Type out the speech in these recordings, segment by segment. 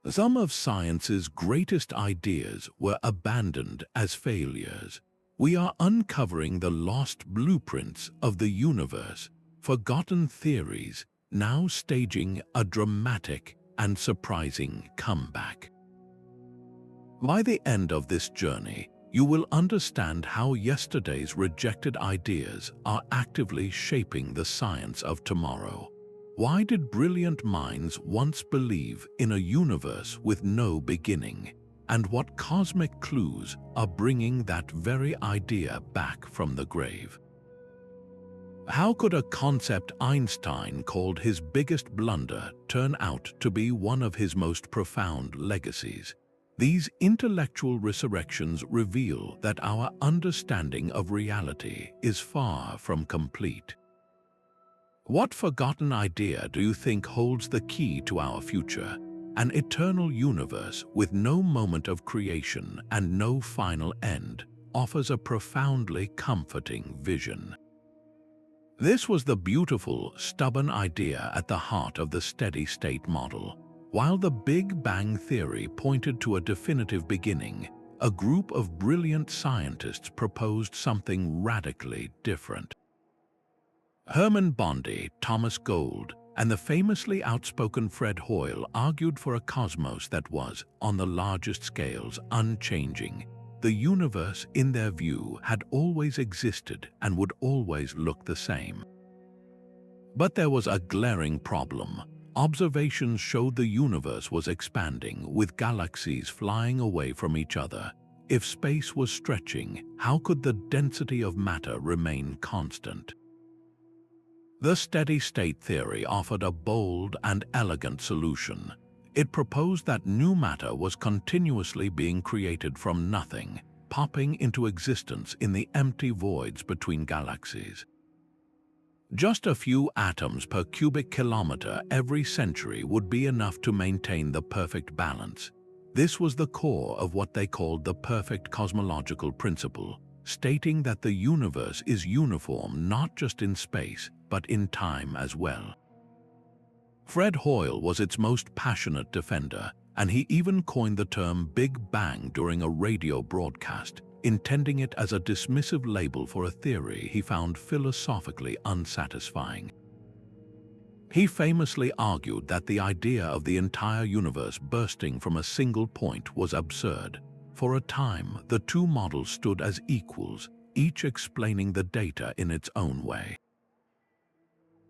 Some of science's greatest ideas were abandoned as failures. We are uncovering the lost blueprints of the universe, forgotten theories, now staging a dramatic and surprising comeback. By the end of this journey, you will understand how yesterday's rejected ideas are actively shaping the science of tomorrow. Why did brilliant minds once believe in a universe with no beginning? And what cosmic clues are bringing that very idea back from the grave? How could a concept Einstein called his biggest blunder turn out to be one of his most profound legacies? These intellectual resurrections reveal that our understanding of reality is far from complete. What forgotten idea do you think holds the key to our future? An eternal universe with no moment of creation and no final end offers a profoundly comforting vision. This was the beautiful, stubborn idea at the heart of the steady-state model. While the Big Bang Theory pointed to a definitive beginning, a group of brilliant scientists proposed something radically different. Hermann Bondi, Thomas Gold, and the famously outspoken Fred Hoyle argued for a cosmos that was, on the largest scales, unchanging. The universe, in their view, had always existed and would always look the same. But there was a glaring problem. Observations showed the universe was expanding, with galaxies flying away from each other. If space was stretching, how could the density of matter remain constant? The steady-state theory offered a bold and elegant solution. It proposed that new matter was continuously being created from nothing, popping into existence in the empty voids between galaxies. Just a few atoms per cubic kilometer every century would be enough to maintain the perfect balance. This was the core of what they called the perfect cosmological principle, stating that the universe is uniform not just in space, but in time as well. Fred Hoyle was its most passionate defender, and he even coined the term Big Bang during a radio broadcast, intending it as a dismissive label for a theory he found philosophically unsatisfying. He famously argued that the idea of the entire universe bursting from a single point was absurd. For a time, the two models stood as equals, each explaining the data in its own way.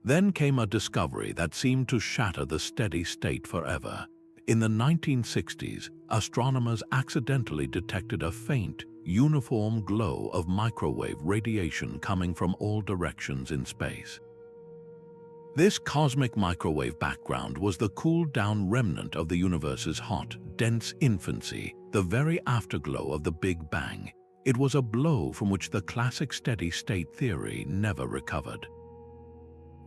Then came a discovery that seemed to shatter the steady state forever. In the 1960s, astronomers accidentally detected a faint, uniform glow of microwave radiation coming from all directions in space. This cosmic microwave background was the cooled-down remnant of the universe's hot, dense infancy, the very afterglow of the Big Bang. It was a blow from which the classic steady-state theory never recovered.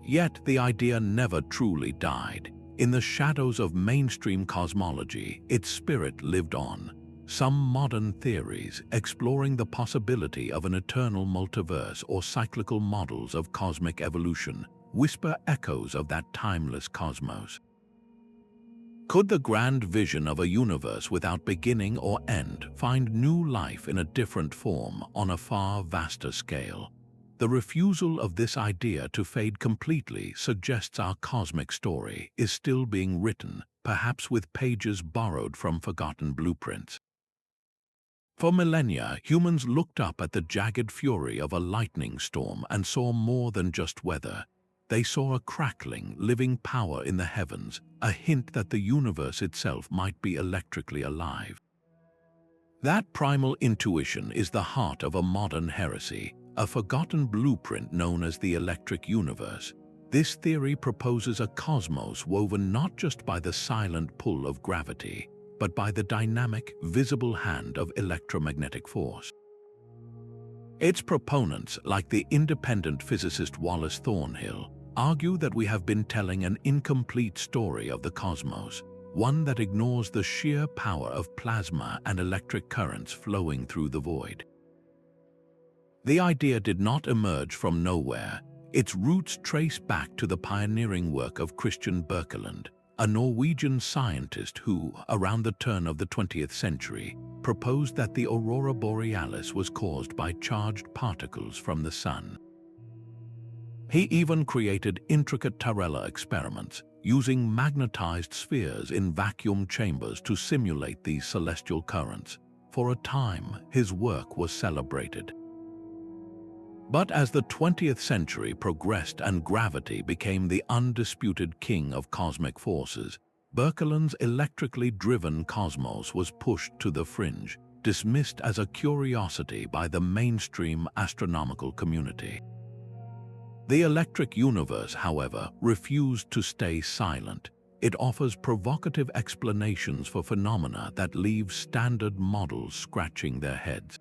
Yet the idea never truly died. In the shadows of mainstream cosmology, its spirit lived on. Some modern theories, exploring the possibility of an eternal multiverse or cyclical models of cosmic evolution, whisper echoes of that timeless cosmos. Could the grand vision of a universe without beginning or end find new life in a different form on a far vaster scale? The refusal of this idea to fade completely suggests our cosmic story is still being written, perhaps with pages borrowed from forgotten blueprints. For millennia, humans looked up at the jagged fury of a lightning storm and saw more than just weather. They saw a crackling, living power in the heavens, a hint that the universe itself might be electrically alive. That primal intuition is the heart of a modern heresy, a forgotten blueprint known as the electric universe. This theory proposes a cosmos woven not just by the silent pull of gravity, but by the dynamic, visible hand of electromagnetic force. Its proponents, like the independent physicist Wallace Thornhill, argue that we have been telling an incomplete story of the cosmos, one that ignores the sheer power of plasma and electric currents flowing through the void. The idea did not emerge from nowhere. Its roots trace back to the pioneering work of Christian Birkeland, a Norwegian scientist who, around the turn of the 20th century, proposed that the aurora borealis was caused by charged particles from the sun. He even created intricate Tarella experiments, using magnetized spheres in vacuum chambers to simulate these celestial currents. For a time, his work was celebrated. But as the 20th century progressed and gravity became the undisputed king of cosmic forces, Birkeland's electrically driven cosmos was pushed to the fringe, dismissed as a curiosity by the mainstream astronomical community. The electric universe, however, refused to stay silent. It offers provocative explanations for phenomena that leave standard models scratching their heads.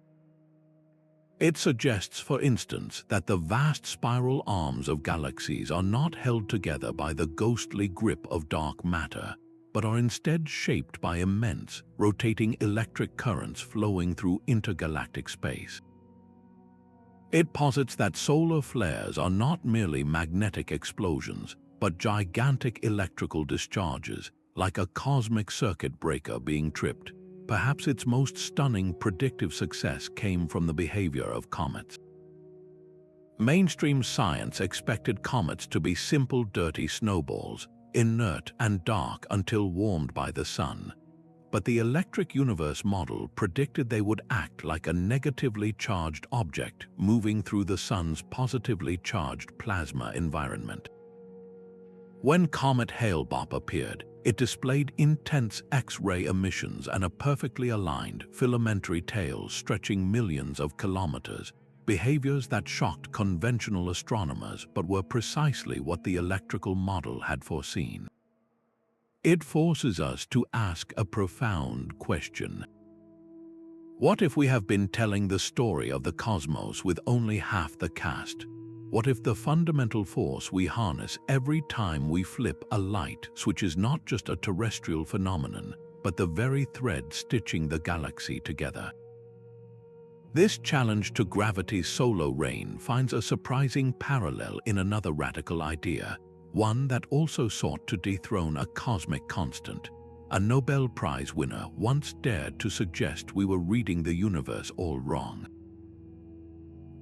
It suggests, for instance, that the vast spiral arms of galaxies are not held together by the ghostly grip of dark matter, but are instead shaped by immense, rotating electric currents flowing through intergalactic space. It posits that solar flares are not merely magnetic explosions, but gigantic electrical discharges, like a cosmic circuit breaker being tripped. Perhaps its most stunning predictive success came from the behavior of comets. Mainstream science expected comets to be simple, dirty snowballs, inert and dark until warmed by the sun. But the electric universe model predicted they would act like a negatively charged object moving through the sun's positively charged plasma environment. When comet Hale-Bopp appeared, it displayed intense X-ray emissions and a perfectly aligned filamentary tail stretching millions of kilometers, behaviors that shocked conventional astronomers but were precisely what the electrical model had foreseen. It forces us to ask a profound question. What if we have been telling the story of the cosmos with only half the cast? What if the fundamental force we harness every time we flip a light switch is not just a terrestrial phenomenon, but the very thread stitching the galaxy together? This challenge to gravity's solo reign finds a surprising parallel in another radical idea, one that also sought to dethrone a cosmic constant. A Nobel Prize winner once dared to suggest we were reading the universe all wrong.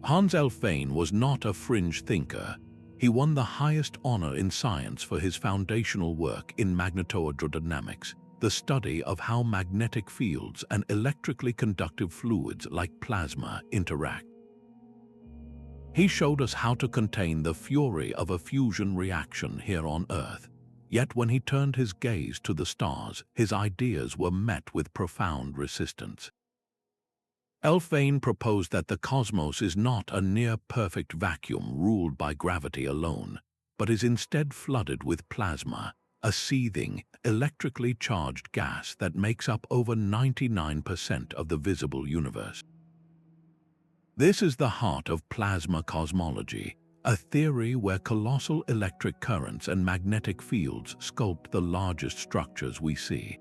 Hans Alfvén was not a fringe thinker. He won the highest honor in science for his foundational work in magnetohydrodynamics, the study of how magnetic fields and electrically conductive fluids like plasma interact. He showed us how to contain the fury of a fusion reaction here on Earth. Yet when he turned his gaze to the stars, his ideas were met with profound resistance. Alfvén proposed that the cosmos is not a near-perfect vacuum ruled by gravity alone, but is instead flooded with plasma, a seething, electrically charged gas that makes up over 99% of the visible universe. This is the heart of plasma cosmology, a theory where colossal electric currents and magnetic fields sculpt the largest structures we see.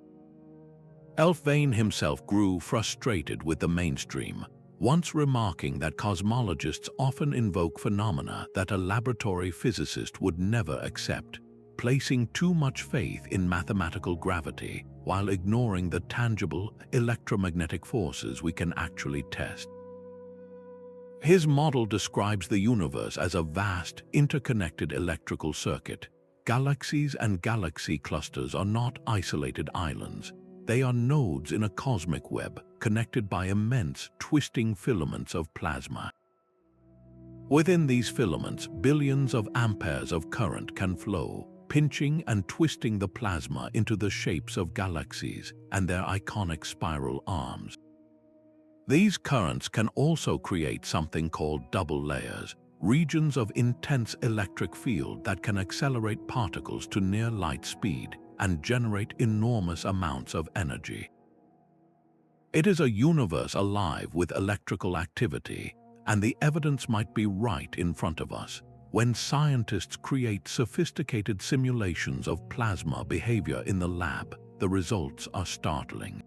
Alfvén himself grew frustrated with the mainstream, once remarking that cosmologists often invoke phenomena that a laboratory physicist would never accept, placing too much faith in mathematical gravity while ignoring the tangible electromagnetic forces we can actually test. His model describes the universe as a vast, interconnected electrical circuit. Galaxies and galaxy clusters are not isolated islands. They are nodes in a cosmic web, connected by immense, twisting filaments of plasma. Within these filaments, billions of amperes of current can flow, pinching and twisting the plasma into the shapes of galaxies and their iconic spiral arms. These currents can also create something called double layers, regions of intense electric field that can accelerate particles to near light speed and generate enormous amounts of energy. It is a universe alive with electrical activity, and the evidence might be right in front of us. When scientists create sophisticated simulations of plasma behavior in the lab, the results are startling.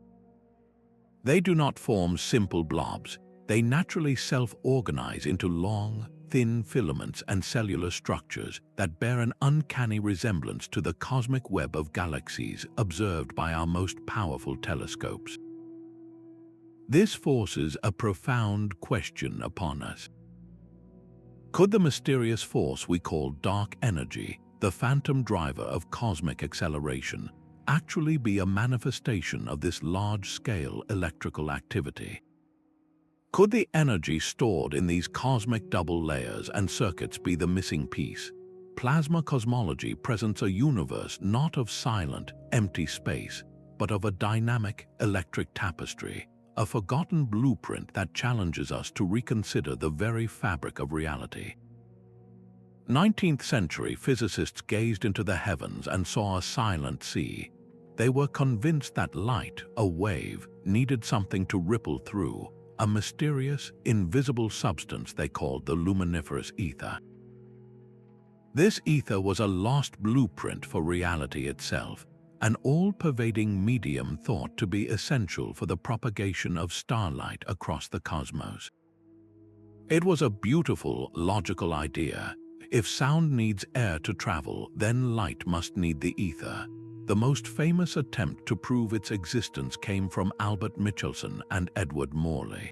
They do not form simple blobs. They naturally self-organize into long, thin filaments and cellular structures that bear an uncanny resemblance to the cosmic web of galaxies observed by our most powerful telescopes. This forces a profound question upon us. Could the mysterious force we call dark energy, the phantom driver of cosmic acceleration, actually be a manifestation of this large-scale electrical activity? Could the energy stored in these cosmic double layers and circuits be the missing piece? Plasma cosmology presents a universe not of silent, empty space, but of a dynamic, electric tapestry, a forgotten blueprint that challenges us to reconsider the very fabric of reality. 19th century physicists gazed into the heavens and saw a silent sea. They were convinced that light, a wave, needed something to ripple through, a mysterious, invisible substance they called the luminiferous ether. This ether was a lost blueprint for reality itself, an all-pervading medium thought to be essential for the propagation of starlight across the cosmos. It was a beautiful, logical idea. If sound needs air to travel, then light must need the ether. The most famous attempt to prove its existence came from Albert Michelson and Edward Morley.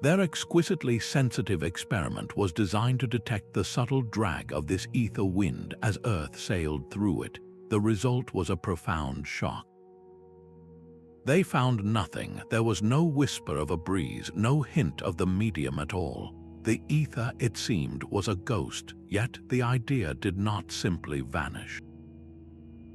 Their exquisitely sensitive experiment was designed to detect the subtle drag of this ether wind as Earth sailed through it. The result was a profound shock. They found nothing. There was no whisper of a breeze, no hint of the medium at all. The ether, it seemed, was a ghost, yet the idea did not simply vanish.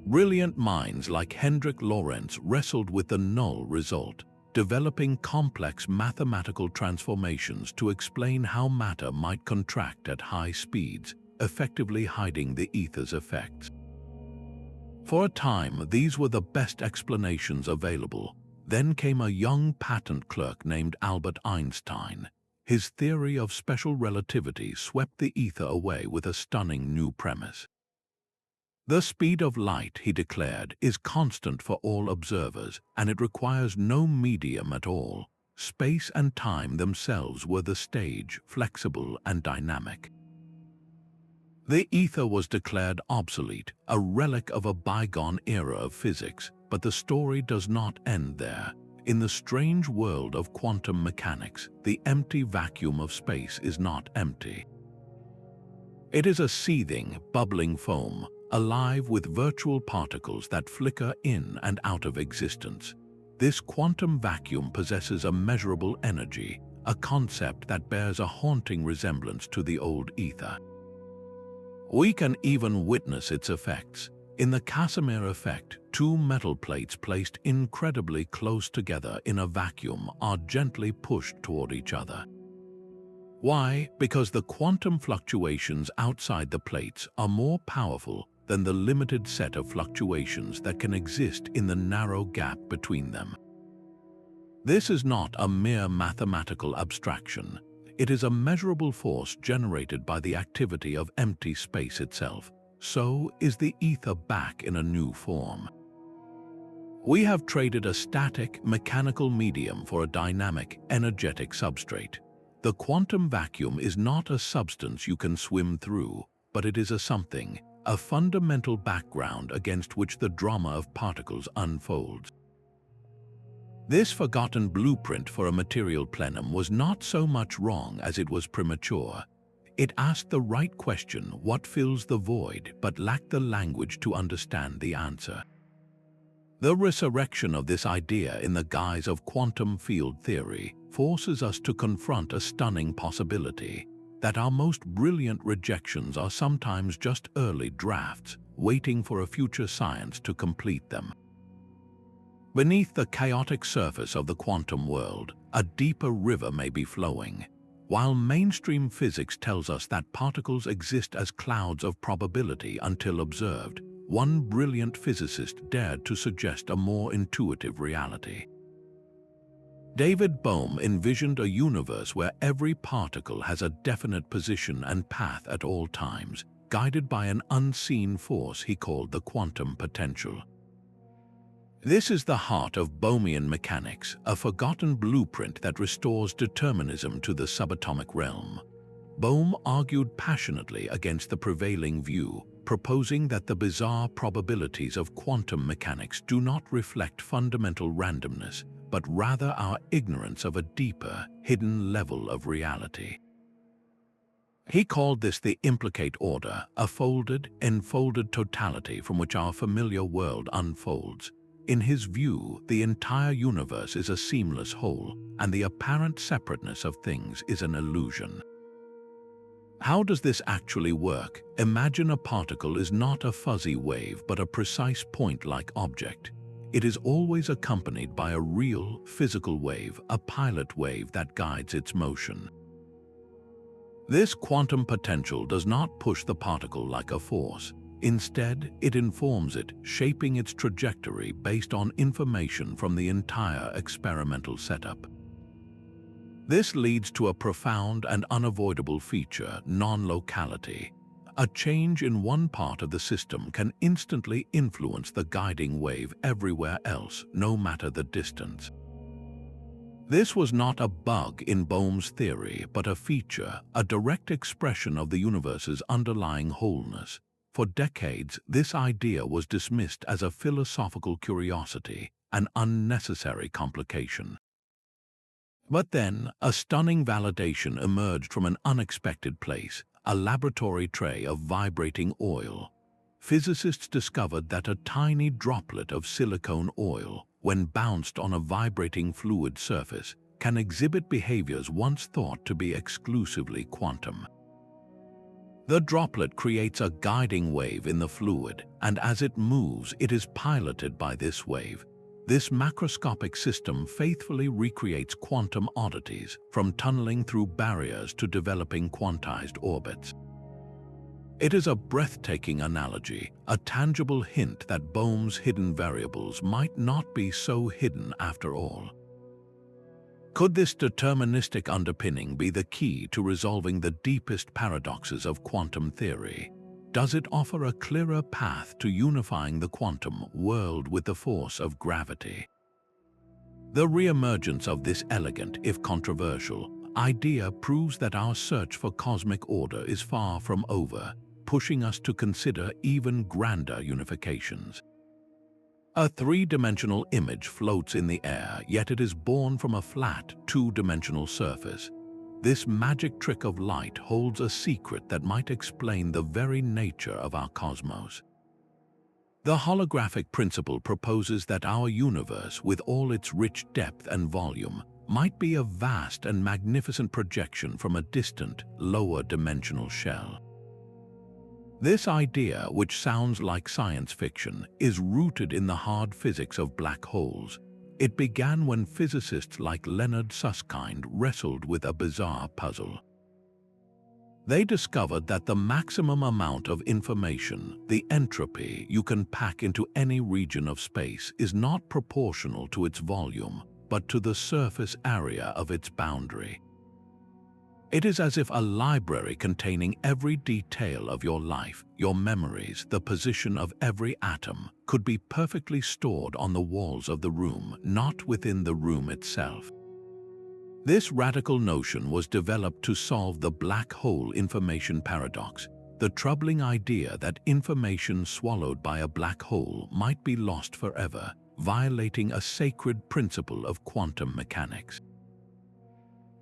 Brilliant minds like Hendrik Lorentz wrestled with the null result, developing complex mathematical transformations to explain how matter might contract at high speeds, effectively hiding the ether's effects. For a time, these were the best explanations available. Then came a young patent clerk named Albert Einstein. His theory of special relativity swept the ether away with a stunning new premise. The speed of light, he declared, is constant for all observers, and it requires no medium at all. Space and time themselves were the stage, flexible and dynamic. The ether was declared obsolete, a relic of a bygone era of physics, but the story does not end there. In the strange world of quantum mechanics, the empty vacuum of space is not empty. It is a seething, bubbling foam, alive with virtual particles that flicker in and out of existence. This quantum vacuum possesses immeasurable energy, a concept that bears a haunting resemblance to the old ether. We can even witness its effects. In the Casimir effect, two metal plates placed incredibly close together in a vacuum are gently pushed toward each other. Why? Because the quantum fluctuations outside the plates are more powerful than the limited set of fluctuations that can exist in the narrow gap between them. This is not a mere mathematical abstraction. It is a measurable force generated by the activity of empty space itself. So is the ether back in a new form. We have traded a static, mechanical medium for a dynamic, energetic substrate. The quantum vacuum is not a substance you can swim through, but it is a something, a fundamental background against which the drama of particles unfolds. This forgotten blueprint for a material plenum was not so much wrong as it was premature. It asked the right question, what fills the void, but lacked the language to understand the answer. The resurrection of this idea in the guise of quantum field theory forces us to confront a stunning possibility, that our most brilliant rejections are sometimes just early drafts, waiting for a future science to complete them. Beneath the chaotic surface of the quantum world, a deeper river may be flowing. While mainstream physics tells us that particles exist as clouds of probability until observed, one brilliant physicist dared to suggest a more intuitive reality. David Bohm envisioned a universe where every particle has a definite position and path at all times, guided by an unseen force he called the quantum potential. This is the heart of Bohmian mechanics, a forgotten blueprint that restores determinism to the subatomic realm. Bohm argued passionately against the prevailing view, proposing that the bizarre probabilities of quantum mechanics do not reflect fundamental randomness, but rather our ignorance of a deeper, hidden level of reality. He called this the implicate order, a folded, enfolded totality from which our familiar world unfolds. In his view, the entire universe is a seamless whole, and the apparent separateness of things is an illusion. How does this actually work? Imagine a particle is not a fuzzy wave but a precise point-like object. It is always accompanied by a real, physical wave, a pilot wave that guides its motion. This quantum potential does not push the particle like a force. Instead, it informs it, shaping its trajectory based on information from the entire experimental setup. This leads to a profound and unavoidable feature, non-locality. A change in one part of the system can instantly influence the guiding wave everywhere else, no matter the distance. This was not a bug in Bohm's theory, but a feature, a direct expression of the universe's underlying wholeness. For decades, this idea was dismissed as a philosophical curiosity, an unnecessary complication. But then, a stunning validation emerged from an unexpected place, a laboratory tray of vibrating oil. Physicists discovered that a tiny droplet of silicone oil, when bounced on a vibrating fluid surface, can exhibit behaviors once thought to be exclusively quantum. The droplet creates a guiding wave in the fluid, and as it moves, it is piloted by this wave. This macroscopic system faithfully recreates quantum oddities, from tunneling through barriers to developing quantized orbits. It is a breathtaking analogy, a tangible hint that Bohm's hidden variables might not be so hidden after all. Could this deterministic underpinning be the key to resolving the deepest paradoxes of quantum theory? Does it offer a clearer path to unifying the quantum world with the force of gravity? The reemergence of this elegant, if controversial, idea proves that our search for cosmic order is far from over, pushing us to consider even grander unifications. A three-dimensional image floats in the air, yet it is born from a flat, two-dimensional surface. This magic trick of light holds a secret that might explain the very nature of our cosmos. The holographic principle proposes that our universe, with all its rich depth and volume, might be a vast and magnificent projection from a distant, lower-dimensional shell. This idea, which sounds like science fiction, is rooted in the hard physics of black holes. It began when physicists like Leonard Susskind wrestled with a bizarre puzzle. They discovered that the maximum amount of information, the entropy you can pack into any region of space, is not proportional to its volume, but to the surface area of its boundary. It is as if a library containing every detail of your life, your memories, the position of every atom, could be perfectly stored on the walls of the room, not within the room itself. This radical notion was developed to solve the black hole information paradox, the troubling idea that information swallowed by a black hole might be lost forever, violating a sacred principle of quantum mechanics.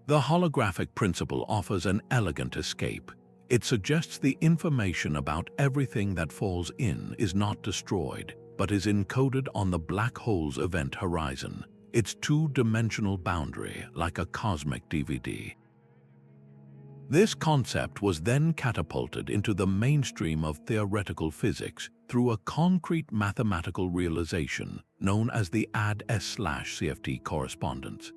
The holographic principle offers an elegant escape. It suggests the information about everything that falls in is not destroyed, but is encoded on the black hole's event horizon, its two-dimensional boundary, like a cosmic DVD. This concept was then catapulted into the mainstream of theoretical physics through a concrete mathematical realization known as the AD/CFT correspondence.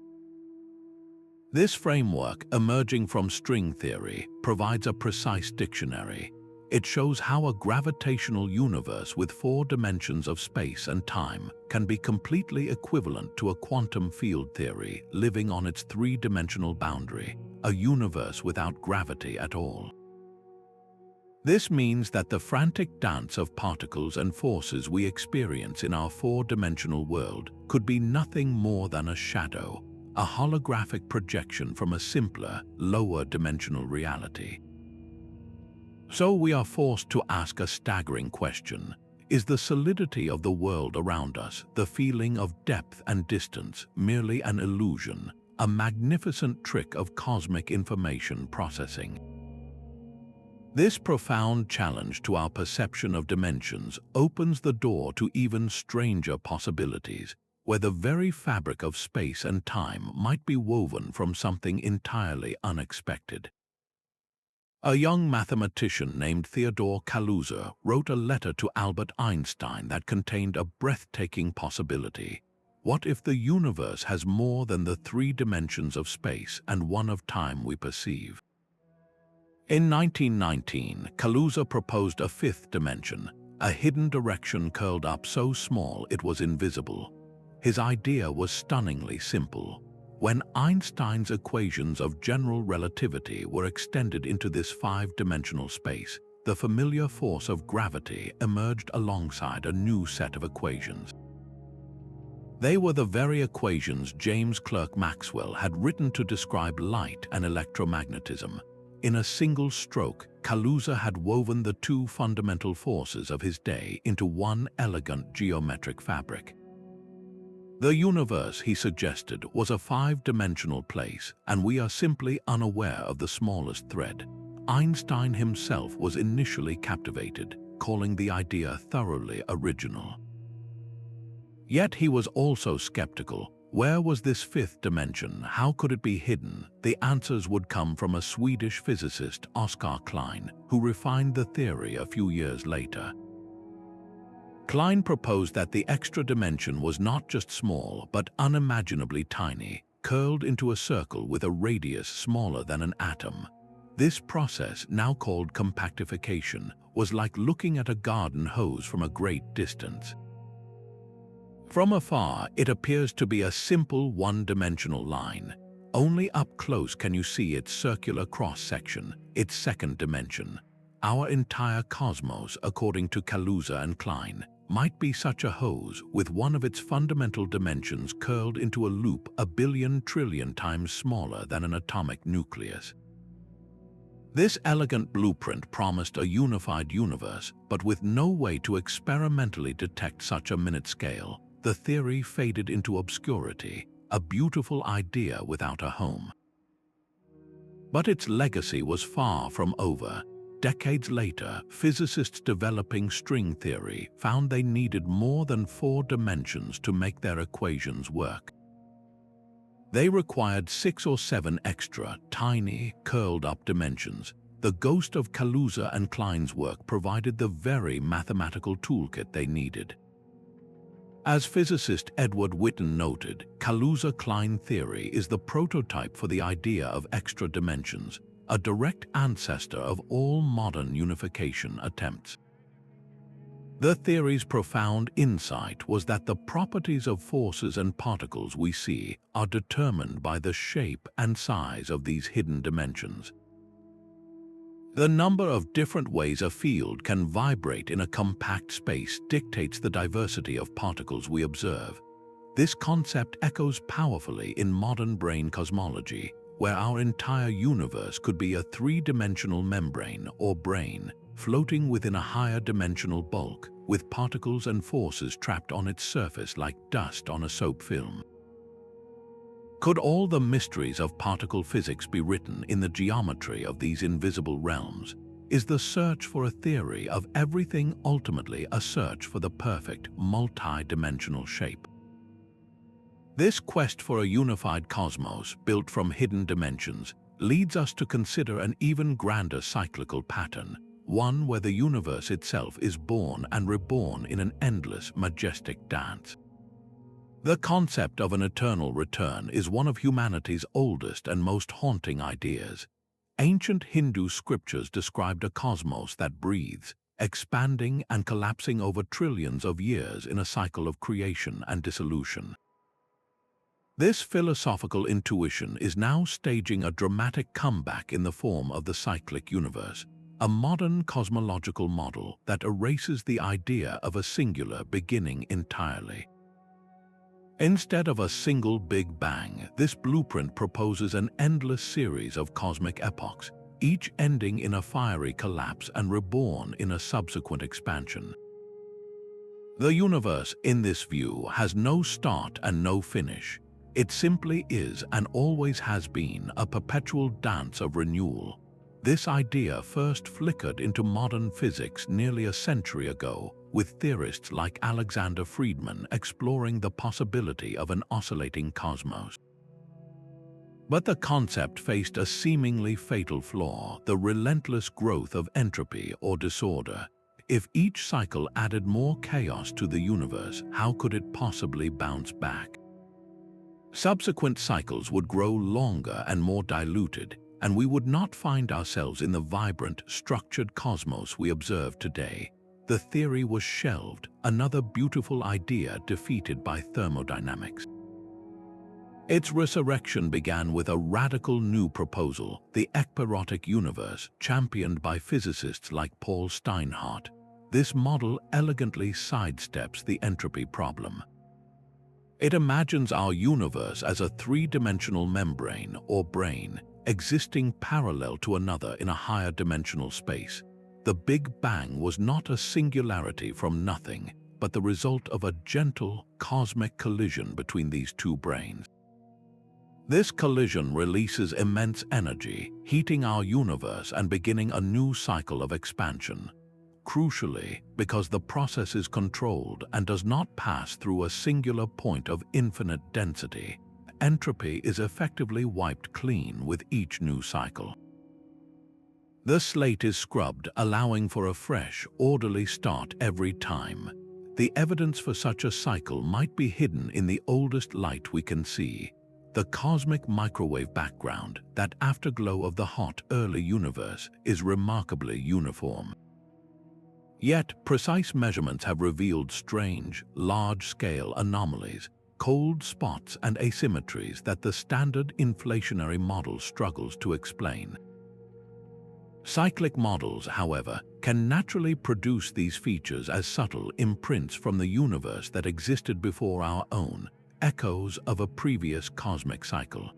This framework, emerging from string theory, provides a precise dictionary. It shows how a gravitational universe with 4 dimensions of space and time can be completely equivalent to a quantum field theory living on its 3-dimensional boundary, a universe without gravity at all. This means that the frantic dance of particles and forces we experience in our 4-dimensional world could be nothing more than a shadow, a holographic projection from a simpler, lower-dimensional reality. So we are forced to ask a staggering question. Is the solidity of the world around us, the feeling of depth and distance, merely an illusion, a magnificent trick of cosmic information processing? This profound challenge to our perception of dimensions opens the door to even stranger possibilities, where the very fabric of space and time might be woven from something entirely unexpected. A young mathematician named Theodore Kaluza wrote a letter to Albert Einstein that contained a breathtaking possibility. What if the universe has more than the 3 dimensions of space and 1 of time we perceive? In 1919, Kaluza proposed a 5th dimension, a hidden direction curled up so small it was invisible. His idea was stunningly simple. When Einstein's equations of general relativity were extended into this 5-dimensional space, the familiar force of gravity emerged alongside a new set of equations. They were the very equations James Clerk Maxwell had written to describe light and electromagnetism. In a single stroke, Kaluza had woven the 2 fundamental forces of his day into one elegant geometric fabric. The universe, he suggested, was a 5-dimensional place, and we are simply unaware of the smallest thread. Einstein himself was initially captivated, calling the idea thoroughly original. Yet he was also skeptical. Where was this 5th dimension? How could it be hidden? The answers would come from a Swedish physicist, Oskar Klein, who refined the theory a few years later. Klein proposed that the extra dimension was not just small, but unimaginably tiny, curled into a circle with a radius smaller than an atom. This process, now called compactification, was like looking at a garden hose from a great distance. From afar, it appears to be a simple 1-dimensional line. Only up close can you see its circular cross-section, its 2nd dimension. Our entire cosmos, according to Kaluza and Klein, might be such a hose, with one of its fundamental dimensions curled into a loop 1 billion trillion times smaller than an atomic nucleus. This elegant blueprint promised a unified universe, but with no way to experimentally detect such a minute scale, the theory faded into obscurity, a beautiful idea without a home. But its legacy was far from over. Decades later, physicists developing string theory found they needed more than 4 dimensions to make their equations work. They required 6 or 7 extra, tiny, curled-up dimensions. The ghost of Kaluza and Klein's work provided the very mathematical toolkit they needed. As physicist Edward Witten noted, Kaluza-Klein theory is the prototype for the idea of extra dimensions, a direct ancestor of all modern unification attempts. The theory's profound insight was that the properties of forces and particles we see are determined by the shape and size of these hidden dimensions. The number of different ways a field can vibrate in a compact space dictates the diversity of particles we observe. This concept echoes powerfully in modern brain cosmology, where our entire universe could be a 3-dimensional membrane or brain, floating within a higher dimensional bulk, with particles and forces trapped on its surface like dust on a soap film. Could all the mysteries of particle physics be written in the geometry of these invisible realms? Is the search for a theory of everything ultimately a search for the perfect multi-dimensional shape? This quest for a unified cosmos built from hidden dimensions leads us to consider an even grander cyclical pattern, one where the universe itself is born and reborn in an endless, majestic dance. The concept of an eternal return is one of humanity's oldest and most haunting ideas. Ancient Hindu scriptures described a cosmos that breathes, expanding and collapsing over trillions of years in a cycle of creation and dissolution. This philosophical intuition is now staging a dramatic comeback in the form of the cyclic universe, a modern cosmological model that erases the idea of a singular beginning entirely. Instead of a single Big Bang, this blueprint proposes an endless series of cosmic epochs, each ending in a fiery collapse and reborn in a subsequent expansion. The universe, in this view, has no start and no finish. It simply is and always has been a perpetual dance of renewal. This idea first flickered into modern physics nearly a century ago, with theorists like Alexander Friedman exploring the possibility of an oscillating cosmos. But the concept faced a seemingly fatal flaw: the relentless growth of entropy or disorder. If each cycle added more chaos to the universe, how could it possibly bounce back? Subsequent cycles would grow longer and more diluted, and we would not find ourselves in the vibrant, structured cosmos we observe today. The theory was shelved, another beautiful idea defeated by thermodynamics. Its resurrection began with a radical new proposal, the ekpyrotic universe, championed by physicists like Paul Steinhardt. This model elegantly sidesteps the entropy problem. It imagines our universe as a three-dimensional membrane or brain, existing parallel to another in a higher dimensional space. The Big Bang was not a singularity from nothing, but the result of a gentle, cosmic collision between these two brains. This collision releases immense energy, heating our universe and beginning a new cycle of expansion. Crucially, because the process is controlled and does not pass through a singular point of infinite density, entropy is effectively wiped clean with each new cycle. The slate is scrubbed, allowing for a fresh, orderly start every time. The evidence for such a cycle might be hidden in the oldest light we can see, the cosmic microwave background. That afterglow of the hot, early universe is remarkably uniform. Yet, precise measurements have revealed strange, large-scale anomalies, cold spots and asymmetries that the standard inflationary model struggles to explain. Cyclic models, however, can naturally produce these features as subtle imprints from the universe that existed before our own, echoes of a previous cosmic cycle.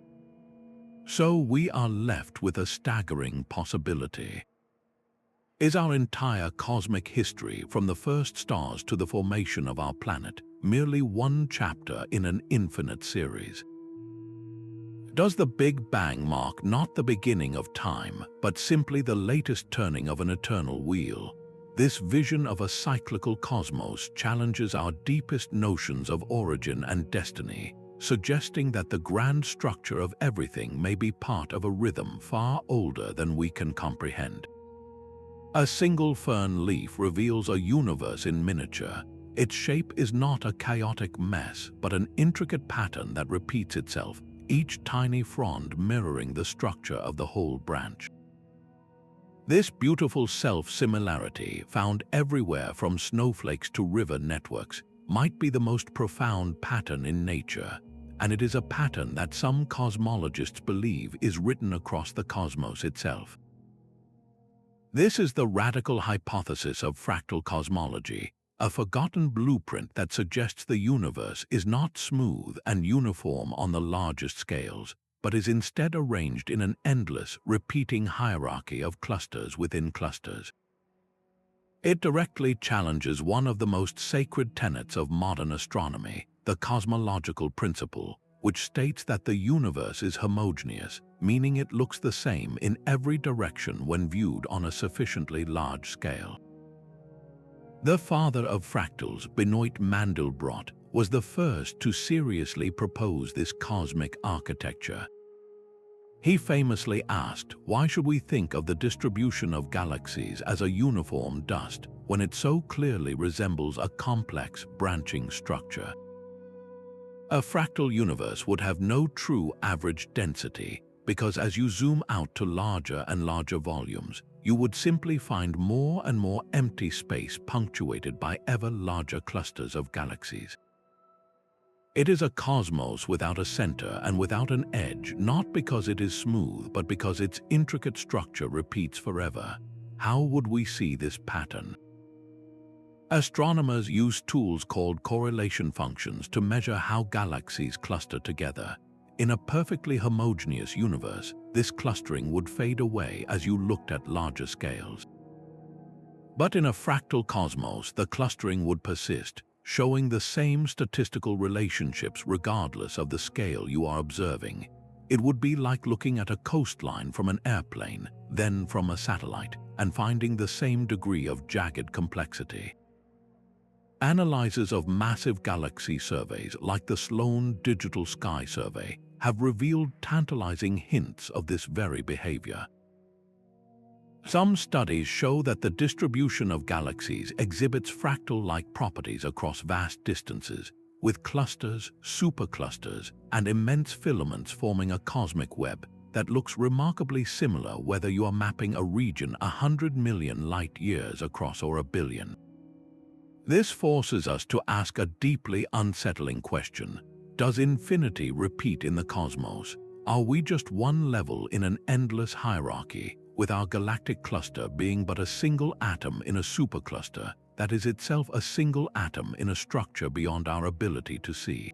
So we are left with a staggering possibility. Is our entire cosmic history, from the first stars to the formation of our planet, merely one chapter in an infinite series? Does the Big Bang mark not the beginning of time, but simply the latest turning of an eternal wheel? This vision of a cyclical cosmos challenges our deepest notions of origin and destiny, suggesting that the grand structure of everything may be part of a rhythm far older than we can comprehend. A single fern leaf reveals a universe in miniature. Its shape is not a chaotic mess, but an intricate pattern that repeats itself, each tiny frond mirroring the structure of the whole branch. This beautiful self-similarity, found everywhere from snowflakes to river networks, might be the most profound pattern in nature, and it is a pattern that some cosmologists believe is written across the cosmos itself. This is the radical hypothesis of fractal cosmology, a forgotten blueprint that suggests the universe is not smooth and uniform on the largest scales, but is instead arranged in an endless, repeating hierarchy of clusters within clusters. It directly challenges one of the most sacred tenets of modern astronomy, the cosmological principle, which states that the universe is homogeneous, meaning it looks the same in every direction when viewed on a sufficiently large scale. The father of fractals, Benoit Mandelbrot, was the first to seriously propose this cosmic architecture. He famously asked, "Why should we think of the distribution of galaxies as a uniform dust when it so clearly resembles a complex, branching structure?" A fractal universe would have no true average density, because as you zoom out to larger and larger volumes, you would simply find more and more empty space punctuated by ever larger clusters of galaxies. It is a cosmos without a center and without an edge, not because it is smooth, but because its intricate structure repeats forever. How would we see this pattern? Astronomers use tools called correlation functions to measure how galaxies cluster together. In a perfectly homogeneous universe, this clustering would fade away as you looked at larger scales. But in a fractal cosmos, the clustering would persist, showing the same statistical relationships regardless of the scale you are observing. It would be like looking at a coastline from an airplane, then from a satellite, and finding the same degree of jagged complexity. Analyzers of massive galaxy surveys like the Sloan Digital Sky Survey have revealed tantalizing hints of this very behavior. Some studies show that the distribution of galaxies exhibits fractal-like properties across vast distances, with clusters, superclusters, and immense filaments forming a cosmic web that looks remarkably similar whether you are mapping a region 100 million light-years across or a billion. This forces us to ask a deeply unsettling question. Does infinity repeat in the cosmos? Are we just one level in an endless hierarchy, with our galactic cluster being but a single atom in a supercluster that is itself a single atom in a structure beyond our ability to see?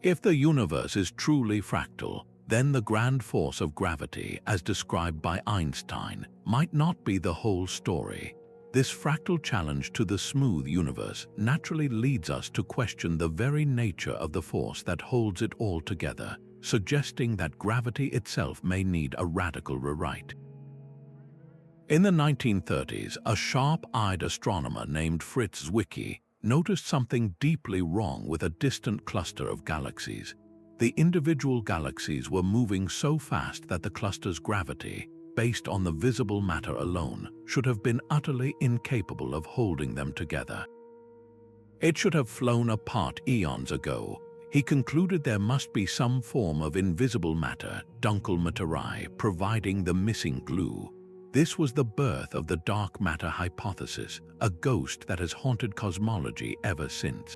If the universe is truly fractal, then the grand force of gravity, as described by Einstein, might not be the whole story. This fractal challenge to the smooth universe naturally leads us to question the very nature of the force that holds it all together, suggesting that gravity itself may need a radical rewrite. In the 1930s, a sharp-eyed astronomer named Fritz Zwicky noticed something deeply wrong with a distant cluster of galaxies. The individual galaxies were moving so fast that the cluster's gravity, based on the visible matter alone, should have been utterly incapable of holding them together. It should have flown apart eons ago. He concluded there must be some form of invisible matter, dunkel materie, providing the missing glue. This was the birth of the dark matter hypothesis, a ghost that has haunted cosmology ever since.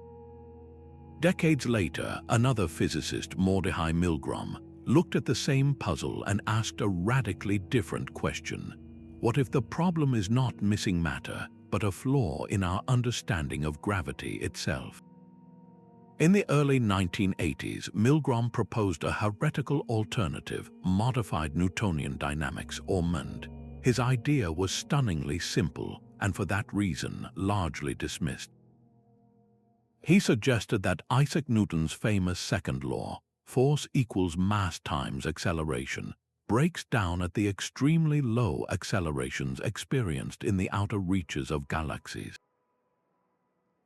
Decades later, another physicist, Mordechai Milgrom, looked at the same puzzle and asked a radically different question. What if the problem is not missing matter, but a flaw in our understanding of gravity itself? In the early 1980s, Milgrom proposed a heretical alternative, modified Newtonian dynamics, or MND. His idea was stunningly simple, and for that reason, largely dismissed. He suggested that Isaac Newton's famous second law, force equals mass times acceleration, breaks down at the extremely low accelerations experienced in the outer reaches of galaxies.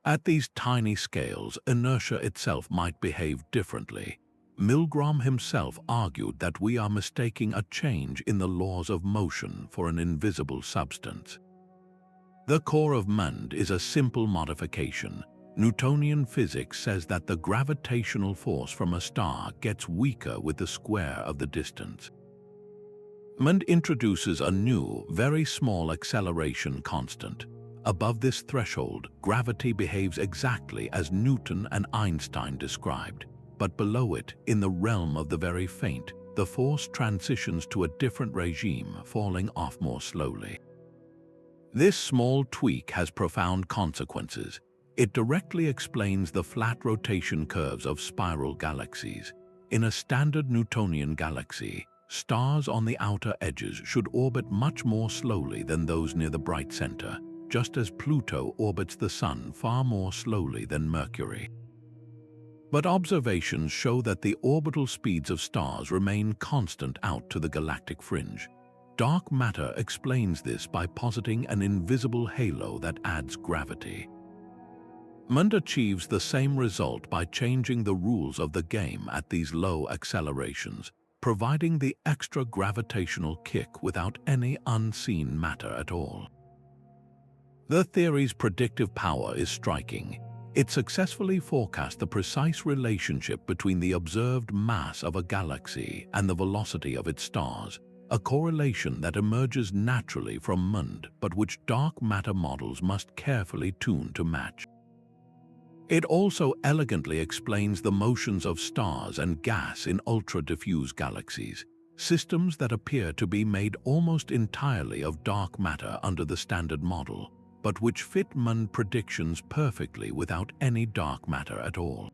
At these tiny scales, inertia itself might behave differently. Milgrom himself argued that we are mistaking a change in the laws of motion for an invisible substance. The core of MND is a simple modification. Newtonian physics says that the gravitational force from a star gets weaker with the square of the distance. MND introduces a new, very small acceleration constant. Above this threshold, gravity behaves exactly as Newton and Einstein described, but below it, in the realm of the very faint, the force transitions to a different regime, falling off more slowly. This small tweak has profound consequences. It directly explains the flat rotation curves of spiral galaxies. In a standard Newtonian galaxy, stars on the outer edges should orbit much more slowly than those near the bright center, just as Pluto orbits the Sun far more slowly than Mercury. But observations show that the orbital speeds of stars remain constant out to the galactic fringe. Dark matter explains this by positing an invisible halo that adds gravity. MND achieves the same result by changing the rules of the game at these low accelerations, providing the extra gravitational kick without any unseen matter at all. The theory's predictive power is striking. It successfully forecast the precise relationship between the observed mass of a galaxy and the velocity of its stars, a correlation that emerges naturally from MND but which dark matter models must carefully tune to match. It also elegantly explains the motions of stars and gas in ultra-diffuse galaxies, systems that appear to be made almost entirely of dark matter under the standard model. but which fit Mund's predictions perfectly without any dark matter at all.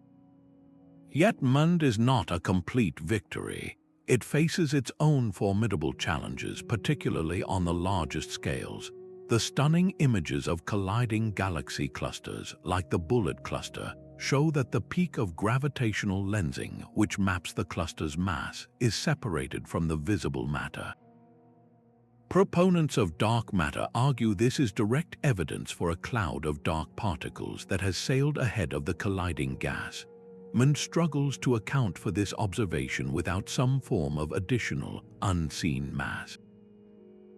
Yet Mund is not a complete victory. It faces its own formidable challenges, particularly on the largest scales. The stunning images of colliding galaxy clusters, like the Bullet Cluster, show that the peak of gravitational lensing, which maps the cluster's mass, is separated from the visible matter. Proponents of dark matter argue this is direct evidence for a cloud of dark particles that has sailed ahead of the colliding gas. Mund struggles to account for this observation without some form of additional, unseen mass.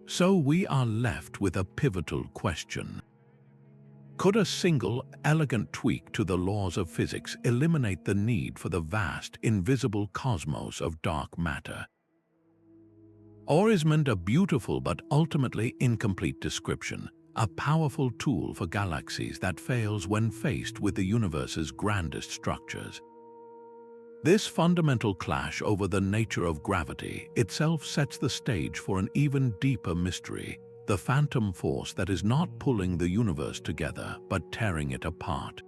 So we are left with a pivotal question. Could a single, elegant tweak to the laws of physics eliminate the need for the vast, invisible cosmos of dark matter? Or is Mund a beautiful but ultimately incomplete description, a powerful tool for galaxies that fails when faced with the universe's grandest structures? This fundamental clash over the nature of gravity itself sets the stage for an even deeper mystery, the phantom force that is not pulling the universe together but tearing it apart.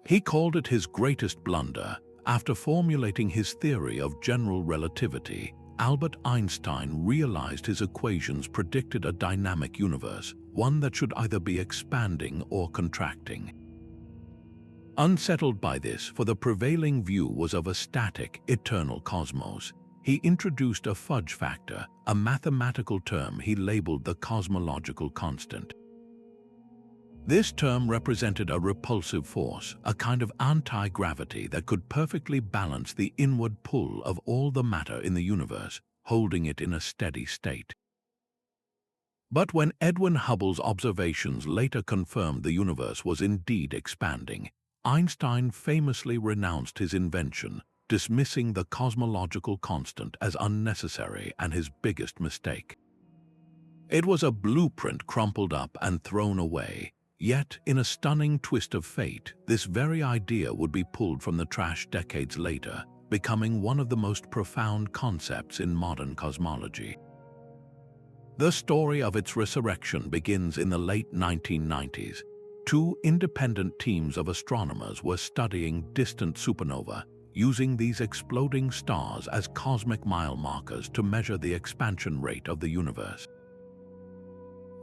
He called it his greatest blunder. After formulating his theory of general relativity, Albert Einstein realized his equations predicted a dynamic universe, one that should either be expanding or contracting. Unsettled by this, for the prevailing view was of a static, eternal cosmos, he introduced a fudge factor, a mathematical term he labeled the cosmological constant. This term represented a repulsive force, a kind of anti-gravity that could perfectly balance the inward pull of all the matter in the universe, holding it in a steady state. But when Edwin Hubble's observations later confirmed the universe was indeed expanding, Einstein famously renounced his invention, dismissing the cosmological constant as unnecessary and his biggest mistake. It was a blueprint crumpled up and thrown away. Yet, in a stunning twist of fate, this very idea would be pulled from the trash decades later, becoming one of the most profound concepts in modern cosmology. The story of its resurrection begins in the late 1990s. Two independent teams of astronomers were studying distant supernova, using these exploding stars as cosmic mile markers to measure the expansion rate of the universe.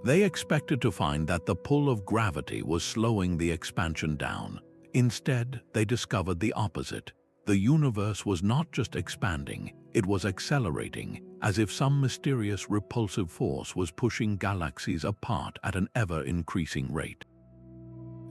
They expected to find that the pull of gravity was slowing the expansion down. Instead, they discovered the opposite. The universe was not just expanding, it was accelerating, as if some mysterious repulsive force was pushing galaxies apart at an ever-increasing rate.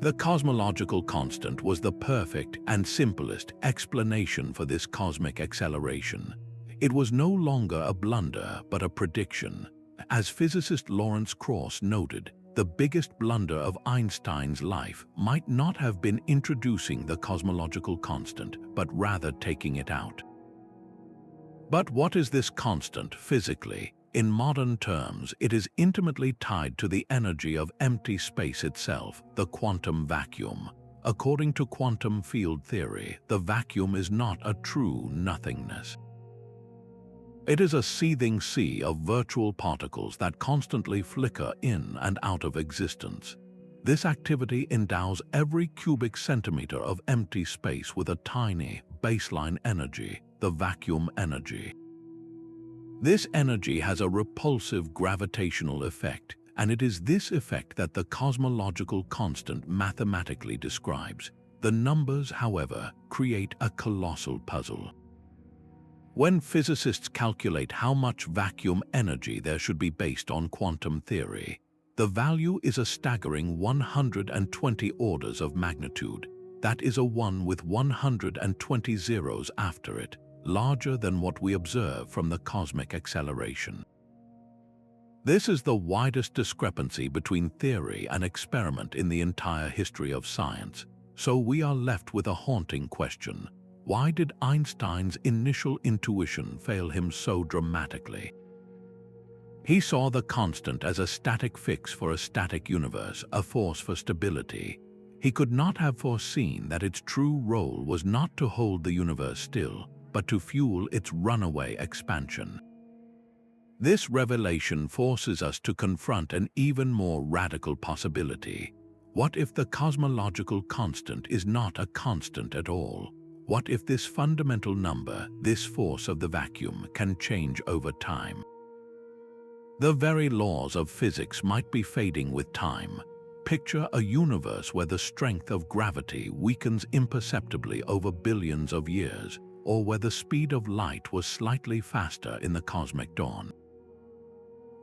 The cosmological constant was the perfect and simplest explanation for this cosmic acceleration. It was no longer a blunder, but a prediction. As physicist Lawrence Krauss noted, the biggest blunder of Einstein's life might not have been introducing the cosmological constant, but rather taking it out. But what is this constant physically? In modern terms, it is intimately tied to the energy of empty space itself, the quantum vacuum. According to quantum field theory, the vacuum is not a true nothingness. It is a seething sea of virtual particles that constantly flicker in and out of existence. This activity endows every cubic centimeter of empty space with a tiny, baseline energy, the vacuum energy. This energy has a repulsive gravitational effect, and it is this effect that the cosmological constant mathematically describes. The numbers, however, create a colossal puzzle. When physicists calculate how much vacuum energy there should be based on quantum theory, the value is a staggering 120 orders of magnitude. That is a 1 with 120 zeros after it, larger than what we observe from the cosmic acceleration. This is the widest discrepancy between theory and experiment in the entire history of science, so we are left with a haunting question. Why did Einstein's initial intuition fail him so dramatically? He saw the constant as a static fix for a static universe, a force for stability. He could not have foreseen that its true role was not to hold the universe still, but to fuel its runaway expansion. This revelation forces us to confront an even more radical possibility. What if the cosmological constant is not a constant at all? What if this fundamental number, this force of the vacuum, can change over time? The very laws of physics might be fading with time. Picture a universe where the strength of gravity weakens imperceptibly over billions of years, or where the speed of light was slightly faster in the cosmic dawn.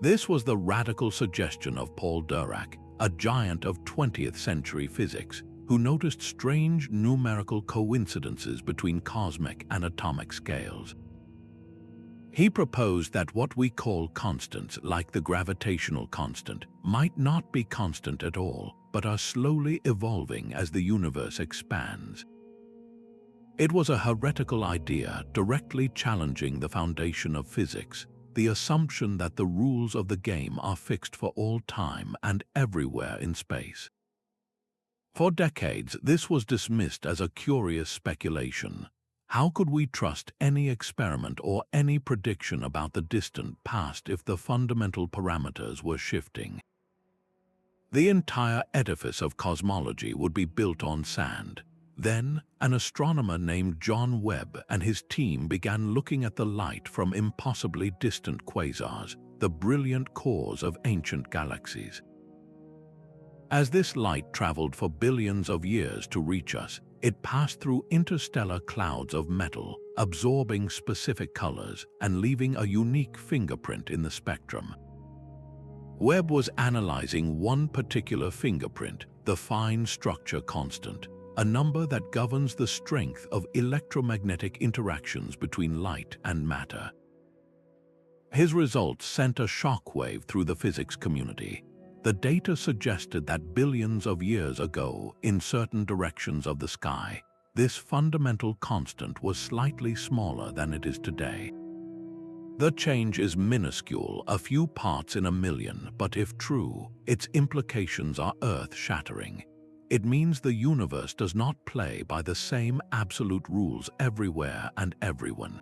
This was the radical suggestion of Paul Dirac, a giant of 20th century physics, who noticed strange numerical coincidences between cosmic and atomic scales. He proposed that what we call constants, like the gravitational constant, might not be constant at all, but are slowly evolving as the universe expands. It was a heretical idea directly challenging the foundation of physics, the assumption that the rules of the game are fixed for all time and everywhere in space. For decades, this was dismissed as a curious speculation. How could we trust any experiment or any prediction about the distant past if the fundamental parameters were shifting? The entire edifice of cosmology would be built on sand. Then, an astronomer named John Webb and his team began looking at the light from impossibly distant quasars, the brilliant cores of ancient galaxies. As this light traveled for billions of years to reach us, it passed through interstellar clouds of metal, absorbing specific colors and leaving a unique fingerprint in the spectrum. Webb was analyzing one particular fingerprint, the fine structure constant, a number that governs the strength of electromagnetic interactions between light and matter. His results sent a shockwave through the physics community. The data suggested that billions of years ago, in certain directions of the sky, this fundamental constant was slightly smaller than it is today. The change is minuscule, a few parts in a million, but if true, its implications are earth-shattering. It means the universe does not play by the same absolute rules everywhere and everyone.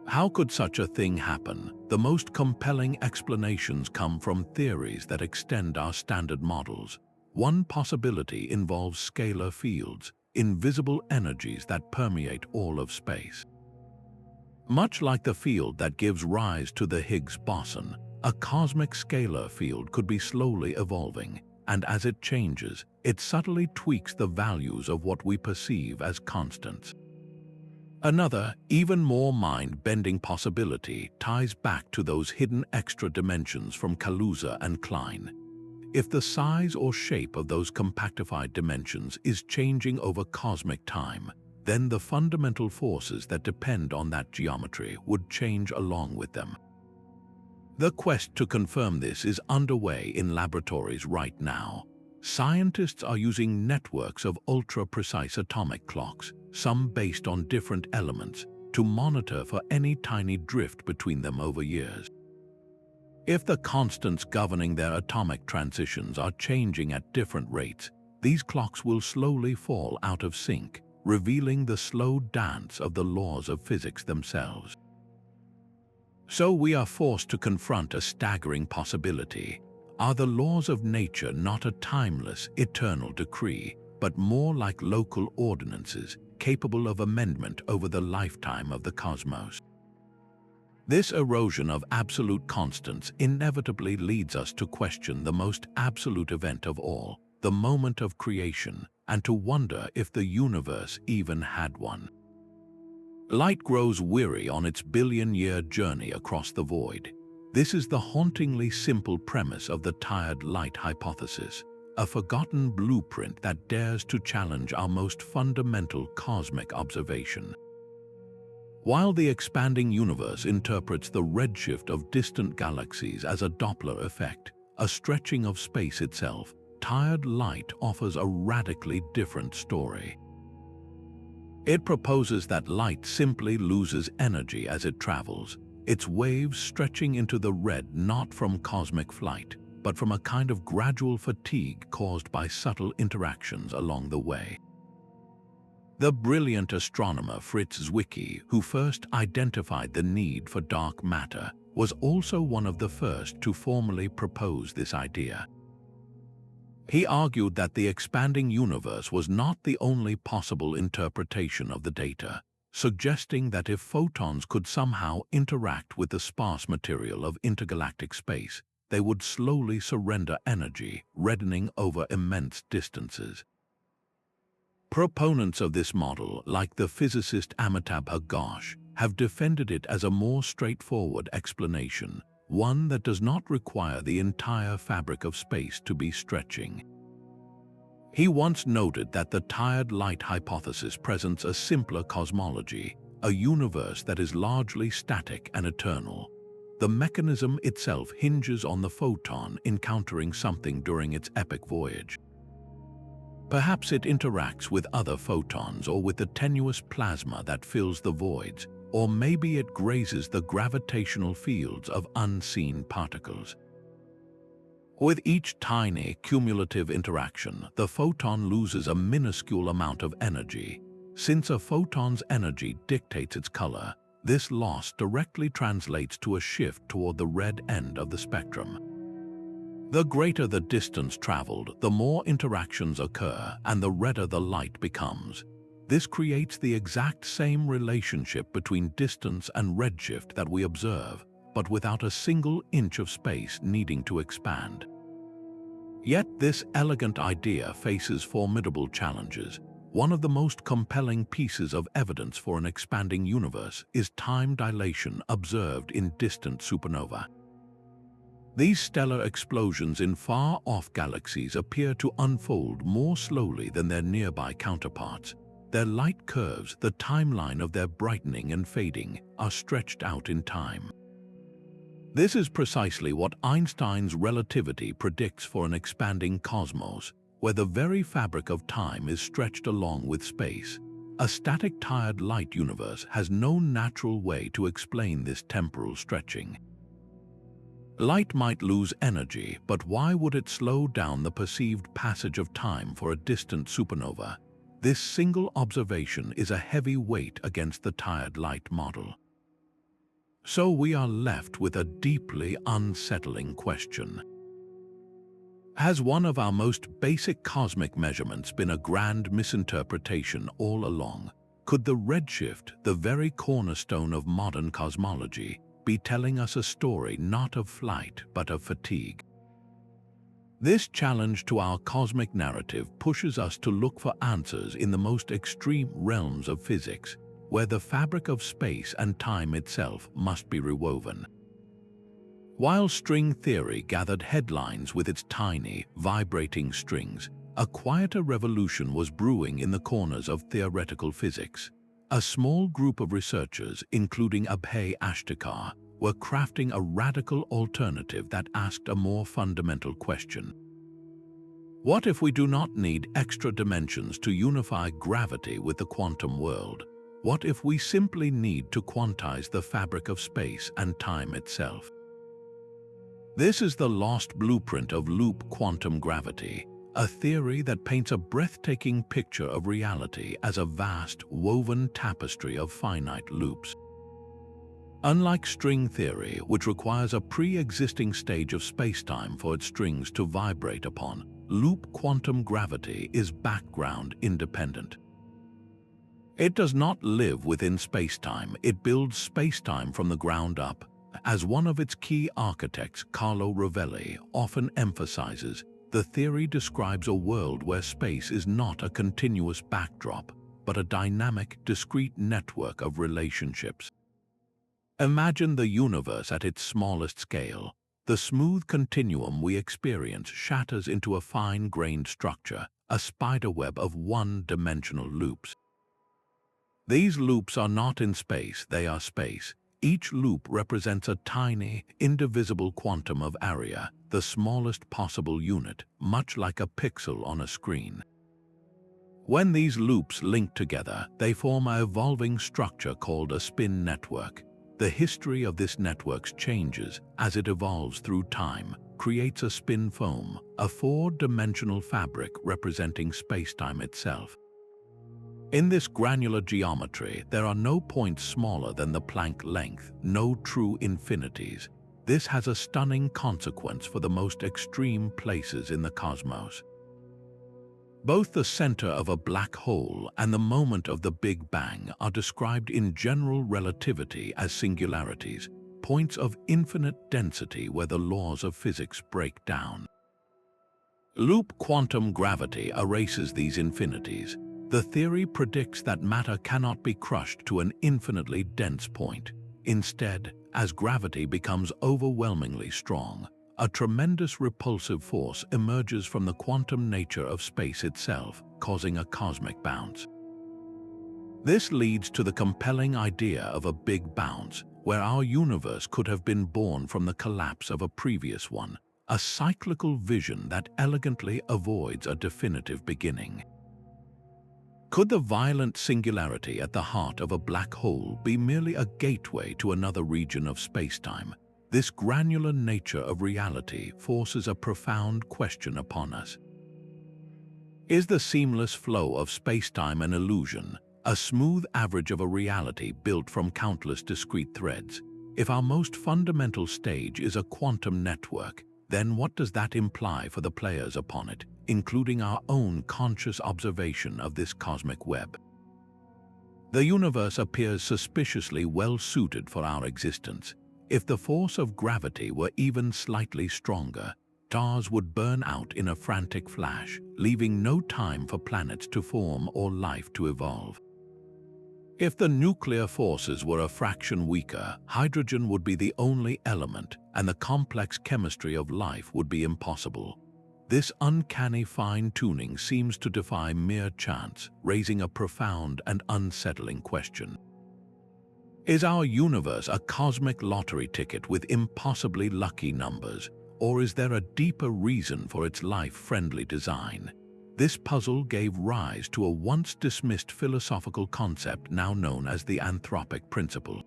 How could such a thing happen? The most compelling explanations come from theories that extend our standard models. One possibility involves scalar fields, invisible energies that permeate all of space. Much like the field that gives rise to the Higgs boson, a cosmic scalar field could be slowly evolving, and as it changes, it subtly tweaks the values of what we perceive as constants. Another, even more mind-bending possibility ties back to those hidden extra dimensions from Kaluza-Klein. If the size or shape of those compactified dimensions is changing over cosmic time, then the fundamental forces that depend on that geometry would change along with them. The quest to confirm this is underway in laboratories right now. Scientists are using networks of ultra-precise atomic clocks, some based on different elements, to monitor for any tiny drift between them over years. If the constants governing their atomic transitions are changing at different rates, these clocks will slowly fall out of sync, revealing the slow dance of the laws of physics themselves. So we are forced to confront a staggering possibility. Are the laws of nature not a timeless, eternal decree, but more like local ordinances, capable of amendment over the lifetime of the cosmos? This erosion of absolute constants inevitably leads us to question the most absolute event of all, the moment of creation, and to wonder if the universe even had one. Light grows weary on its billion-year journey across the void. This is the hauntingly simple premise of the tired light hypothesis, a forgotten blueprint that dares to challenge our most fundamental cosmic observation. While the expanding universe interprets the redshift of distant galaxies as a Doppler effect, a stretching of space itself, tired light offers a radically different story. It proposes that light simply loses energy as it travels, its waves stretching into the red not from cosmic flight, but from a kind of gradual fatigue caused by subtle interactions along the way. The brilliant astronomer Fritz Zwicky, who first identified the need for dark matter, was also one of the first to formally propose this idea. He argued that the expanding universe was not the only possible interpretation of the data, suggesting that if photons could somehow interact with the sparse material of intergalactic space, they would slowly surrender energy, reddening over immense distances. Proponents of this model, like the physicist Amitabh Ghosh, have defended it as a more straightforward explanation, one that does not require the entire fabric of space to be stretching. He once noted that the tired light hypothesis presents a simpler cosmology, a universe that is largely static and eternal. The mechanism itself hinges on the photon encountering something during its epic voyage. Perhaps it interacts with other photons or with the tenuous plasma that fills the voids, or maybe it grazes the gravitational fields of unseen particles. With each tiny, cumulative interaction, the photon loses a minuscule amount of energy. Since a photon's energy dictates its color, this loss directly translates to a shift toward the red end of the spectrum. The greater the distance traveled, the more interactions occur and the redder the light becomes. This creates the exact same relationship between distance and redshift that we observe, but without a single inch of space needing to expand. Yet this elegant idea faces formidable challenges. One of the most compelling pieces of evidence for an expanding universe is time dilation observed in distant supernovae. These stellar explosions in far-off galaxies appear to unfold more slowly than their nearby counterparts. Their light curves, the timeline of their brightening and fading, are stretched out in time. This is precisely what Einstein's relativity predicts for an expanding cosmos, where the very fabric of time is stretched along with space. A static tired light universe has no natural way to explain this temporal stretching. Light might lose energy, but why would it slow down the perceived passage of time for a distant supernova? This single observation is a heavy weight against the tired light model. So we are left with a deeply unsettling question. Has one of our most basic cosmic measurements been a grand misinterpretation all along? Could the redshift, the very cornerstone of modern cosmology, be telling us a story not of flight but of fatigue? This challenge to our cosmic narrative pushes us to look for answers in the most extreme realms of physics, where the fabric of space and time itself must be rewoven. While string theory gathered headlines with its tiny, vibrating strings, a quieter revolution was brewing in the corners of theoretical physics. A small group of researchers, including Abhay Ashtekar, were crafting a radical alternative that asked a more fundamental question. What if we do not need extra dimensions to unify gravity with the quantum world? What if we simply need to quantize the fabric of space and time itself? This is the lost blueprint of loop quantum gravity, a theory that paints a breathtaking picture of reality as a vast, woven tapestry of finite loops. Unlike string theory, which requires a pre-existing stage of spacetime for its strings to vibrate upon, loop quantum gravity is background independent. It does not live within spacetime, it builds spacetime from the ground up. As one of its key architects, Carlo Rovelli, often emphasizes, the theory describes a world where space is not a continuous backdrop, but a dynamic, discrete network of relationships. Imagine the universe at its smallest scale. The smooth continuum we experience shatters into a fine-grained structure, a spiderweb of one-dimensional loops. These loops are not in space, they are space. Each loop represents a tiny, indivisible quantum of area, the smallest possible unit, much like a pixel on a screen. When these loops link together, they form an evolving structure called a spin network. The history of this network changes as it evolves through time, creates a spin foam, a four-dimensional fabric representing spacetime itself. In this granular geometry, there are no points smaller than the Planck length, no true infinities. This has a stunning consequence for the most extreme places in the cosmos. Both the center of a black hole and the moment of the Big Bang are described in general relativity as singularities, points of infinite density where the laws of physics break down. Loop quantum gravity erases these infinities. The theory predicts that matter cannot be crushed to an infinitely dense point. Instead, as gravity becomes overwhelmingly strong, a tremendous repulsive force emerges from the quantum nature of space itself, causing a cosmic bounce. This leads to the compelling idea of a big bounce, where our universe could have been born from the collapse of a previous one, a cyclical vision that elegantly avoids a definitive beginning. Could the violent singularity at the heart of a black hole be merely a gateway to another region of spacetime? This granular nature of reality forces a profound question upon us. Is the seamless flow of spacetime an illusion, a smooth average of a reality built from countless discrete threads? If our most fundamental stage is a quantum network, then what does that imply for the players upon it, including our own conscious observation of this cosmic web? The universe appears suspiciously well suited for our existence. If the force of gravity were even slightly stronger, stars would burn out in a frantic flash, leaving no time for planets to form or life to evolve. If the nuclear forces were a fraction weaker, hydrogen would be the only element, and the complex chemistry of life would be impossible. This uncanny fine-tuning seems to defy mere chance, raising a profound and unsettling question. Is our universe a cosmic lottery ticket with impossibly lucky numbers, or is there a deeper reason for its life-friendly design? This puzzle gave rise to a once-dismissed philosophical concept now known as the Anthropic Principle.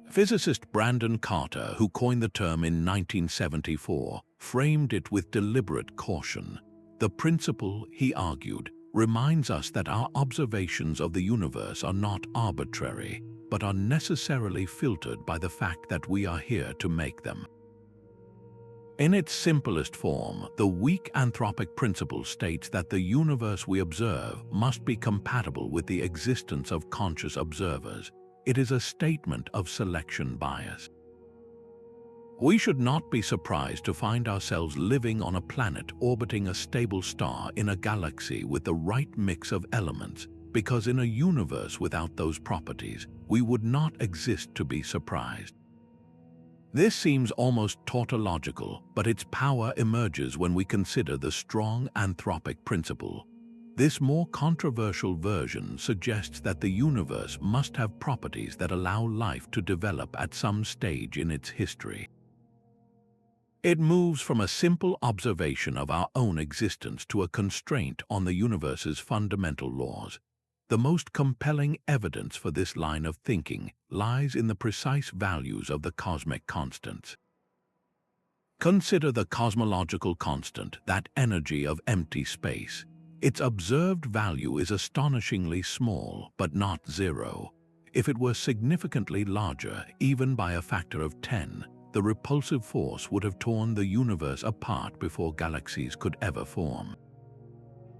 Physicist Brandon Carter, who coined the term in 1974, framed it with deliberate caution. The principle, he argued, reminds us that our observations of the universe are not arbitrary, but are necessarily filtered by the fact that we are here to make them. In its simplest form, the weak anthropic principle states that the universe we observe must be compatible with the existence of conscious observers. It is a statement of selection bias. We should not be surprised to find ourselves living on a planet orbiting a stable star in a galaxy with the right mix of elements, because in a universe without those properties, we would not exist to be surprised. This seems almost tautological, but its power emerges when we consider the strong anthropic principle. This more controversial version suggests that the universe must have properties that allow life to develop at some stage in its history. It moves from a simple observation of our own existence to a constraint on the universe's fundamental laws. The most compelling evidence for this line of thinking lies in the precise values of the cosmic constants. Consider the cosmological constant, that energy of empty space. Its observed value is astonishingly small, but not zero. If it were significantly larger, even by a factor of 10, the repulsive force would have torn the universe apart before galaxies could ever form.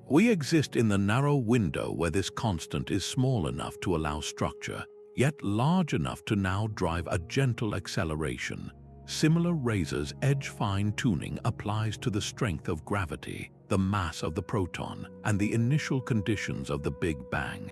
We exist in the narrow window where this constant is small enough to allow structure, yet large enough to now drive a gentle acceleration. Similar razor's edge fine-tuning applies to the strength of gravity, the mass of the proton, and the initial conditions of the Big Bang.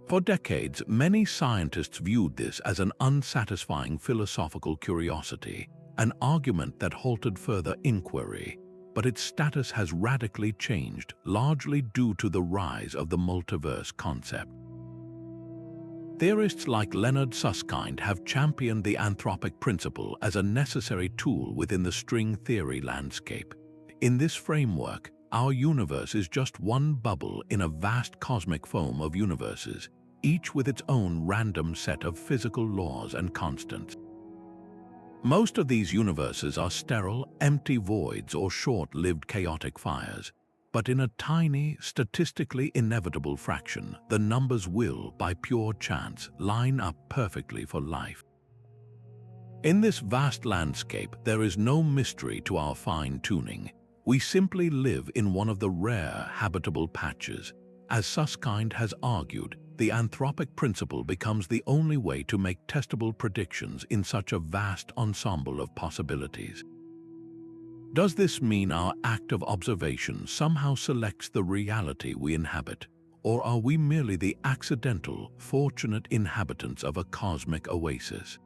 For decades, many scientists viewed this as an unsatisfying philosophical curiosity, an argument that halted further inquiry. But its status has radically changed, largely due to the rise of the multiverse concept. Theorists like Leonard Susskind have championed the anthropic principle as a necessary tool within the string theory landscape. In this framework, our universe is just one bubble in a vast cosmic foam of universes, each with its own random set of physical laws and constants. Most of these universes are sterile, empty voids or short-lived chaotic fires, but in a tiny, statistically inevitable fraction, the numbers will, by pure chance, line up perfectly for life. In this vast landscape, there is no mystery to our fine-tuning. We simply live in one of the rare habitable patches. As Susskind has argued, the Anthropic Principle becomes the only way to make testable predictions in such a vast ensemble of possibilities. Does this mean our act of observation somehow selects the reality we inhabit, or are we merely the accidental, fortunate inhabitants of a cosmic oasis?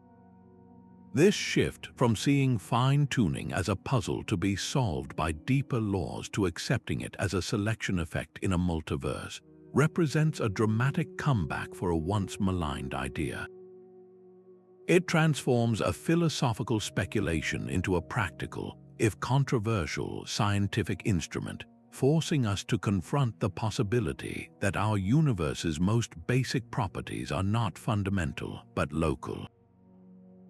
This shift from seeing fine-tuning as a puzzle to be solved by deeper laws to accepting it as a selection effect in a multiverse represents a dramatic comeback for a once maligned idea. It transforms a philosophical speculation into a practical, if controversial, scientific instrument, forcing us to confront the possibility that our universe's most basic properties are not fundamental but local.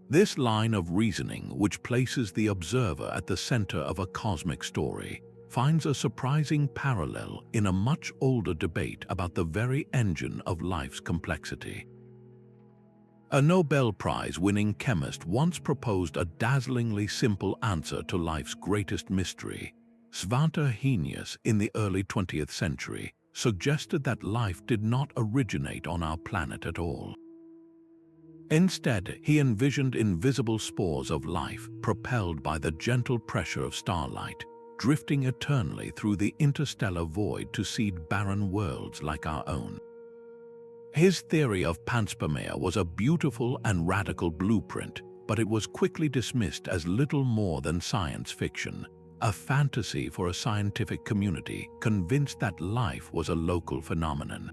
This line of reasoning, which places the observer at the center of a cosmic story, finds a surprising parallel in a much older debate about the very engine of life's complexity. A Nobel Prize-winning chemist once proposed a dazzlingly simple answer to life's greatest mystery. Svante Arrhenius, in the early 20th century, suggested that life did not originate on our planet at all. Instead, he envisioned invisible spores of life propelled by the gentle pressure of starlight, drifting eternally through the interstellar void to seed barren worlds like our own. His theory of panspermia was a beautiful and radical blueprint, but it was quickly dismissed as little more than science fiction, a fantasy for a scientific community convinced that life was a local phenomenon.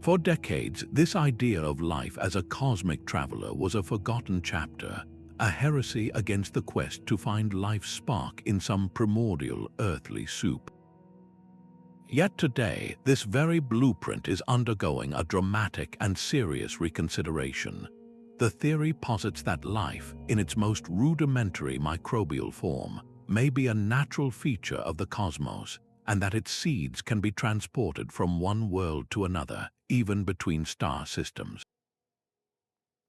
For decades, this idea of life as a cosmic traveler was a forgotten chapter, a heresy against the quest to find life's spark in some primordial earthly soup. Yet today, this very blueprint is undergoing a dramatic and serious reconsideration. The theory posits that life, in its most rudimentary microbial form, may be a natural feature of the cosmos, and that its seeds can be transported from one world to another, even between star systems.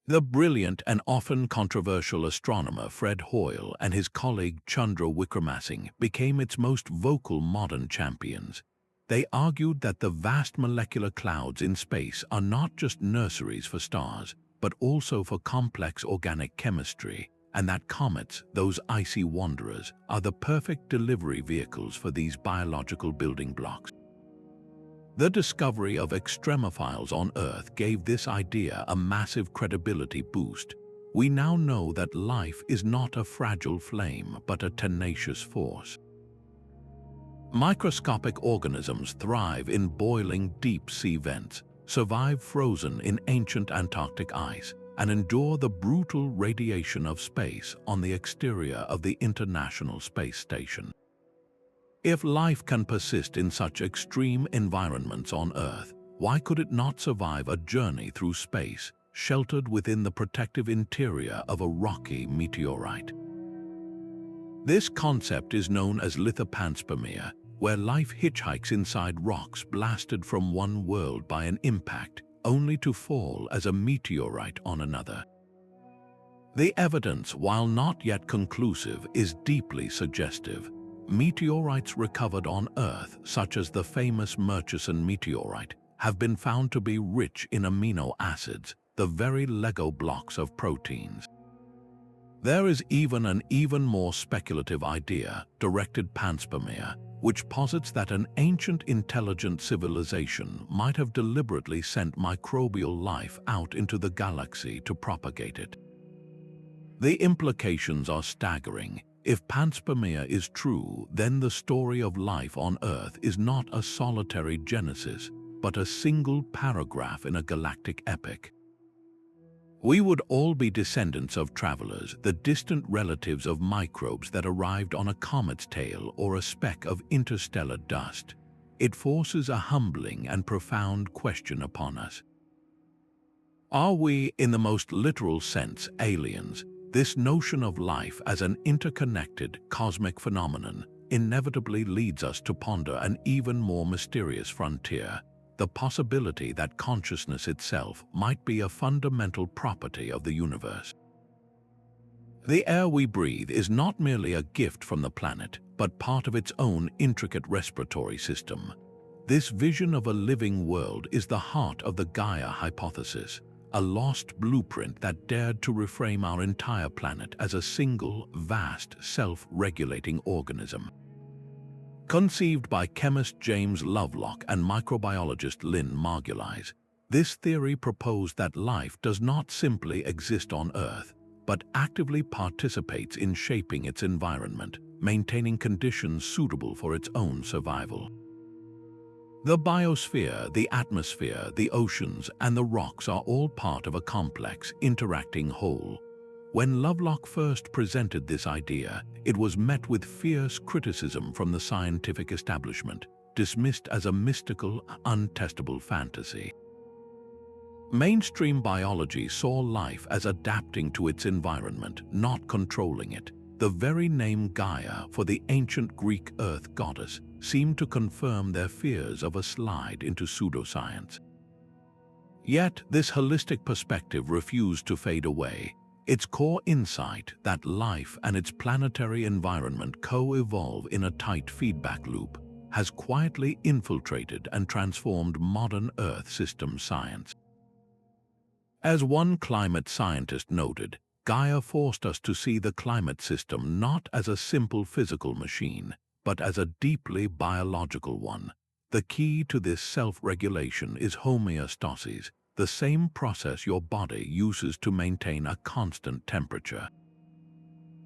The brilliant and often controversial astronomer Fred Hoyle and his colleague Chandra Wickramasinghe became its most vocal modern champions. They argued that the vast molecular clouds in space are not just nurseries for stars, but also for complex organic chemistry, and that comets, those icy wanderers, are the perfect delivery vehicles for these biological building blocks. The discovery of extremophiles on Earth gave this idea a massive credibility boost. We now know that life is not a fragile flame, but a tenacious force. Microscopic organisms thrive in boiling deep-sea vents, survive frozen in ancient Antarctic ice, and endure the brutal radiation of space on the exterior of the International Space Station. If life can persist in such extreme environments on Earth, why could it not survive a journey through space, sheltered within the protective interior of a rocky meteorite? This concept is known as lithopanspermia, where life hitchhikes inside rocks blasted from one world by an impact, only to fall as a meteorite on another. The evidence, while not yet conclusive, is deeply suggestive. Meteorites recovered on Earth, such as the famous Murchison meteorite, have been found to be rich in amino acids, the very Lego blocks of proteins. There is even an even more speculative idea, directed panspermia, which posits that an ancient intelligent civilization might have deliberately sent microbial life out into the galaxy to propagate it. The implications are staggering. If panspermia is true, then the story of life on Earth is not a solitary genesis, but a single paragraph in a galactic epic. We would all be descendants of travelers, the distant relatives of microbes that arrived on a comet's tail or a speck of interstellar dust. It forces a humbling and profound question upon us. Are we, in the most literal sense, aliens? This notion of life as an interconnected cosmic phenomenon, inevitably leads us to ponder an even more mysterious frontier, the possibility that consciousness itself might be a fundamental property of the universe. The air we breathe is not merely a gift from the planet, but part of its own intricate respiratory system. This vision of a living world is the heart of the Gaia Hypothesis, a lost blueprint that dared to reframe our entire planet as a single, vast, self-regulating organism. Conceived by chemist James Lovelock and microbiologist Lynn Margulies, this theory proposed that life does not simply exist on Earth, but actively participates in shaping its environment, maintaining conditions suitable for its own survival. The biosphere, the atmosphere, the oceans, and the rocks are all part of a complex, interacting whole. When Lovelock first presented this idea, it was met with fierce criticism from the scientific establishment, dismissed as a mystical, untestable fantasy. Mainstream biology saw life as adapting to its environment, not controlling it. The very name Gaia, for the ancient Greek earth goddess, seemed to confirm their fears of a slide into pseudoscience. Yet, this holistic perspective refused to fade away. Its core insight that life and its planetary environment co-evolve in a tight feedback loop has quietly infiltrated and transformed modern Earth system science. As one climate scientist noted, Gaia forced us to see the climate system not as a simple physical machine, but as a deeply biological one. The key to this self-regulation is homeostasis, the same process your body uses to maintain a constant temperature.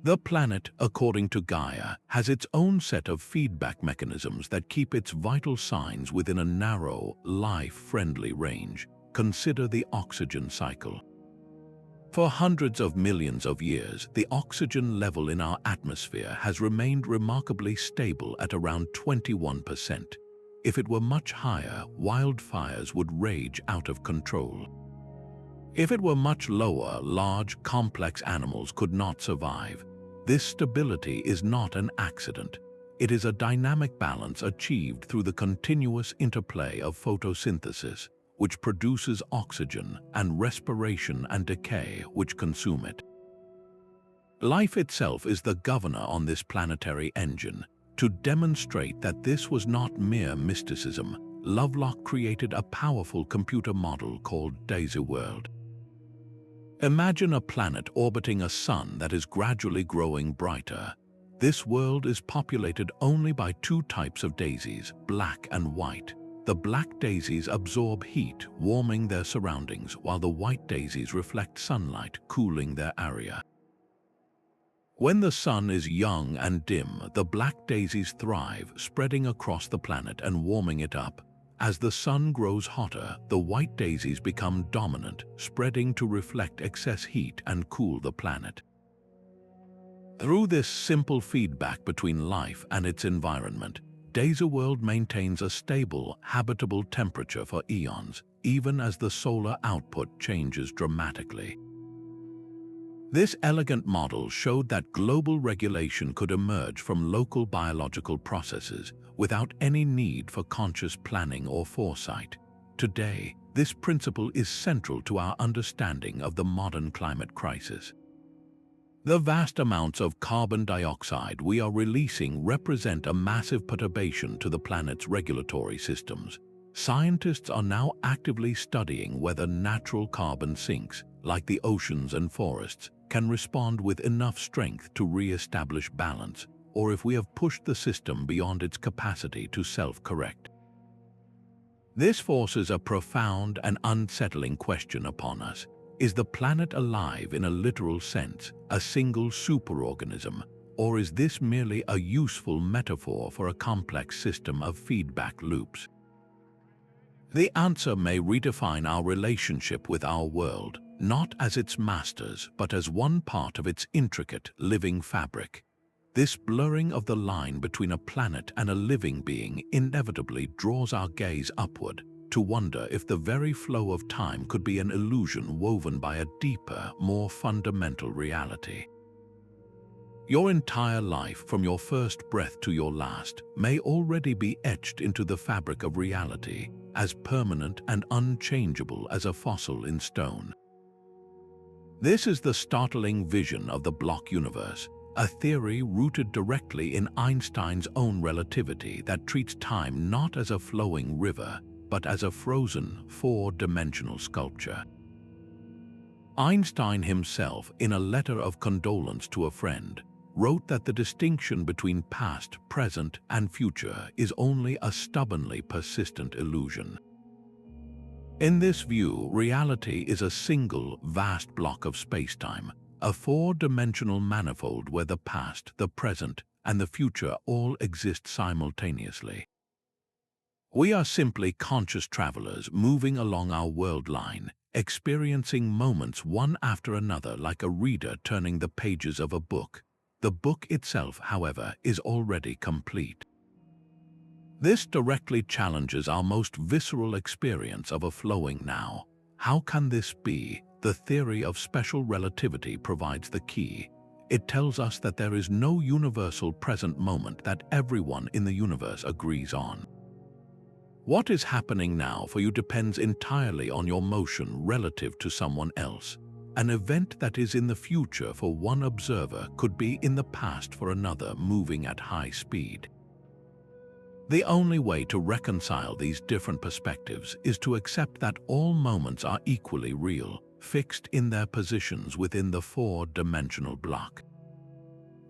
The planet, according to Gaia, has its own set of feedback mechanisms that keep its vital signs within a narrow, life-friendly range. Consider the oxygen cycle. For hundreds of millions of years, the oxygen level in our atmosphere has remained remarkably stable at around 21%. If it were much higher, wildfires would rage out of control. If it were much lower, large, complex animals could not survive. This stability is not an accident. It is a dynamic balance achieved through the continuous interplay of photosynthesis, which produces oxygen, and respiration and decay, which consume it. Life itself is the governor on this planetary engine. To demonstrate that this was not mere mysticism, Lovelock created a powerful computer model called Daisy World. Imagine a planet orbiting a sun that is gradually growing brighter. This world is populated only by two types of daisies, black and white. The black daisies absorb heat, warming their surroundings, while the white daisies reflect sunlight, cooling their area. When the sun is young and dim, the black daisies thrive, spreading across the planet and warming it up. As the sun grows hotter, the white daisies become dominant, spreading to reflect excess heat and cool the planet. Through this simple feedback between life and its environment, Daisy World maintains a stable, habitable temperature for eons, even as the solar output changes dramatically. This elegant model showed that global regulation could emerge from local biological processes without any need for conscious planning or foresight. Today, this principle is central to our understanding of the modern climate crisis. The vast amounts of carbon dioxide we are releasing represent a massive perturbation to the planet's regulatory systems. Scientists are now actively studying whether natural carbon sinks, like the oceans and forests, can respond with enough strength to re-establish balance, or if we have pushed the system beyond its capacity to self-correct. This forces a profound and unsettling question upon us. Is the planet alive in a literal sense, a single superorganism, or is this merely a useful metaphor for a complex system of feedback loops? The answer may redefine our relationship with our world, not as its masters, but as one part of its intricate, living fabric. This blurring of the line between a planet and a living being inevitably draws our gaze upward, to wonder if the very flow of time could be an illusion woven by a deeper, more fundamental reality. Your entire life, from your first breath to your last, may already be etched into the fabric of reality, as permanent and unchangeable as a fossil in stone. This is the startling vision of the block universe, a theory rooted directly in Einstein's own relativity that treats time not as a flowing river, but as a frozen, four-dimensional sculpture. Einstein himself, in a letter of condolence to a friend, wrote that the distinction between past, present, and future is only a stubbornly persistent illusion. In this view, reality is a single, vast block of spacetime, a four-dimensional manifold where the past, the present, and the future all exist simultaneously. We are simply conscious travelers moving along our world line, experiencing moments one after another like a reader turning the pages of a book. The book itself, however, is already complete. This directly challenges our most visceral experience of a flowing now. How can this be? The theory of special relativity provides the key. It tells us that there is no universal present moment that everyone in the universe agrees on. What is happening now for you depends entirely on your motion relative to someone else. An event that is in the future for one observer could be in the past for another, moving at high speed. The only way to reconcile these different perspectives is to accept that all moments are equally real, fixed in their positions within the four-dimensional block.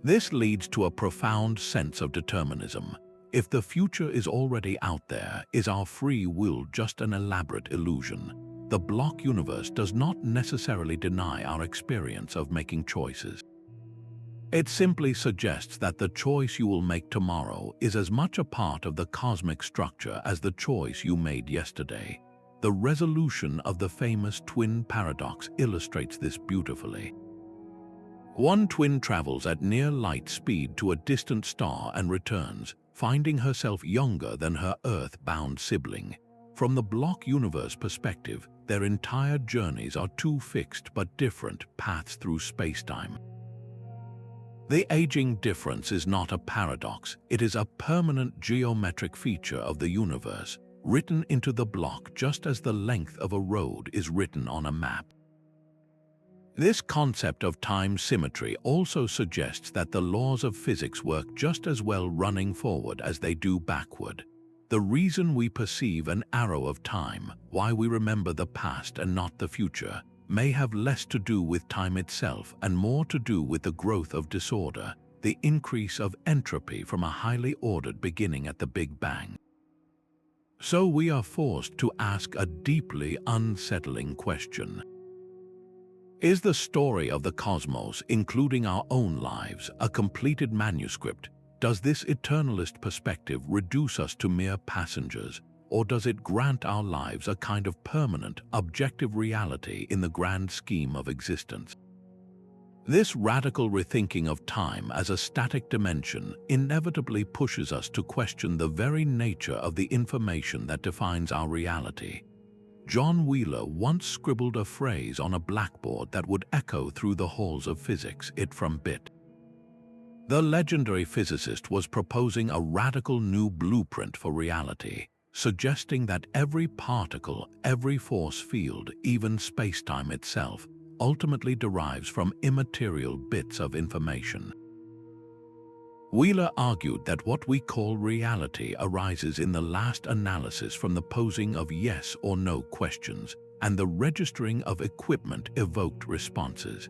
This leads to a profound sense of determinism. If the future is already out there, is our free will just an elaborate illusion? The block universe does not necessarily deny our experience of making choices. It simply suggests that the choice you will make tomorrow is as much a part of the cosmic structure as the choice you made yesterday. The resolution of the famous twin paradox illustrates this beautifully. One twin travels at near light speed to a distant star and returns, finding herself younger than her Earth-bound sibling. From the block universe perspective, their entire journeys are two fixed but different paths through spacetime. The aging difference is not a paradox, it is a permanent geometric feature of the universe, written into the block just as the length of a road is written on a map. This concept of time symmetry also suggests that the laws of physics work just as well running forward as they do backward. The reason we perceive an arrow of time, why we remember the past and not the future, may have less to do with time itself and more to do with the growth of disorder, the increase of entropy from a highly ordered beginning at the Big Bang. So we are forced to ask a deeply unsettling question. Is the story of the cosmos, including our own lives, a completed manuscript? Does this eternalist perspective reduce us to mere passengers, or does it grant our lives a kind of permanent, objective reality in the grand scheme of existence? This radical rethinking of time as a static dimension inevitably pushes us to question the very nature of the information that defines our reality. John Wheeler once scribbled a phrase on a blackboard that would echo through the halls of physics, it from bit. The legendary physicist was proposing a radical new blueprint for reality, suggesting that every particle, every force field, even spacetime itself, ultimately derives from immaterial bits of information. Wheeler argued that what we call reality arises in the last analysis from the posing of yes or no questions and the registering of equipment-evoked responses.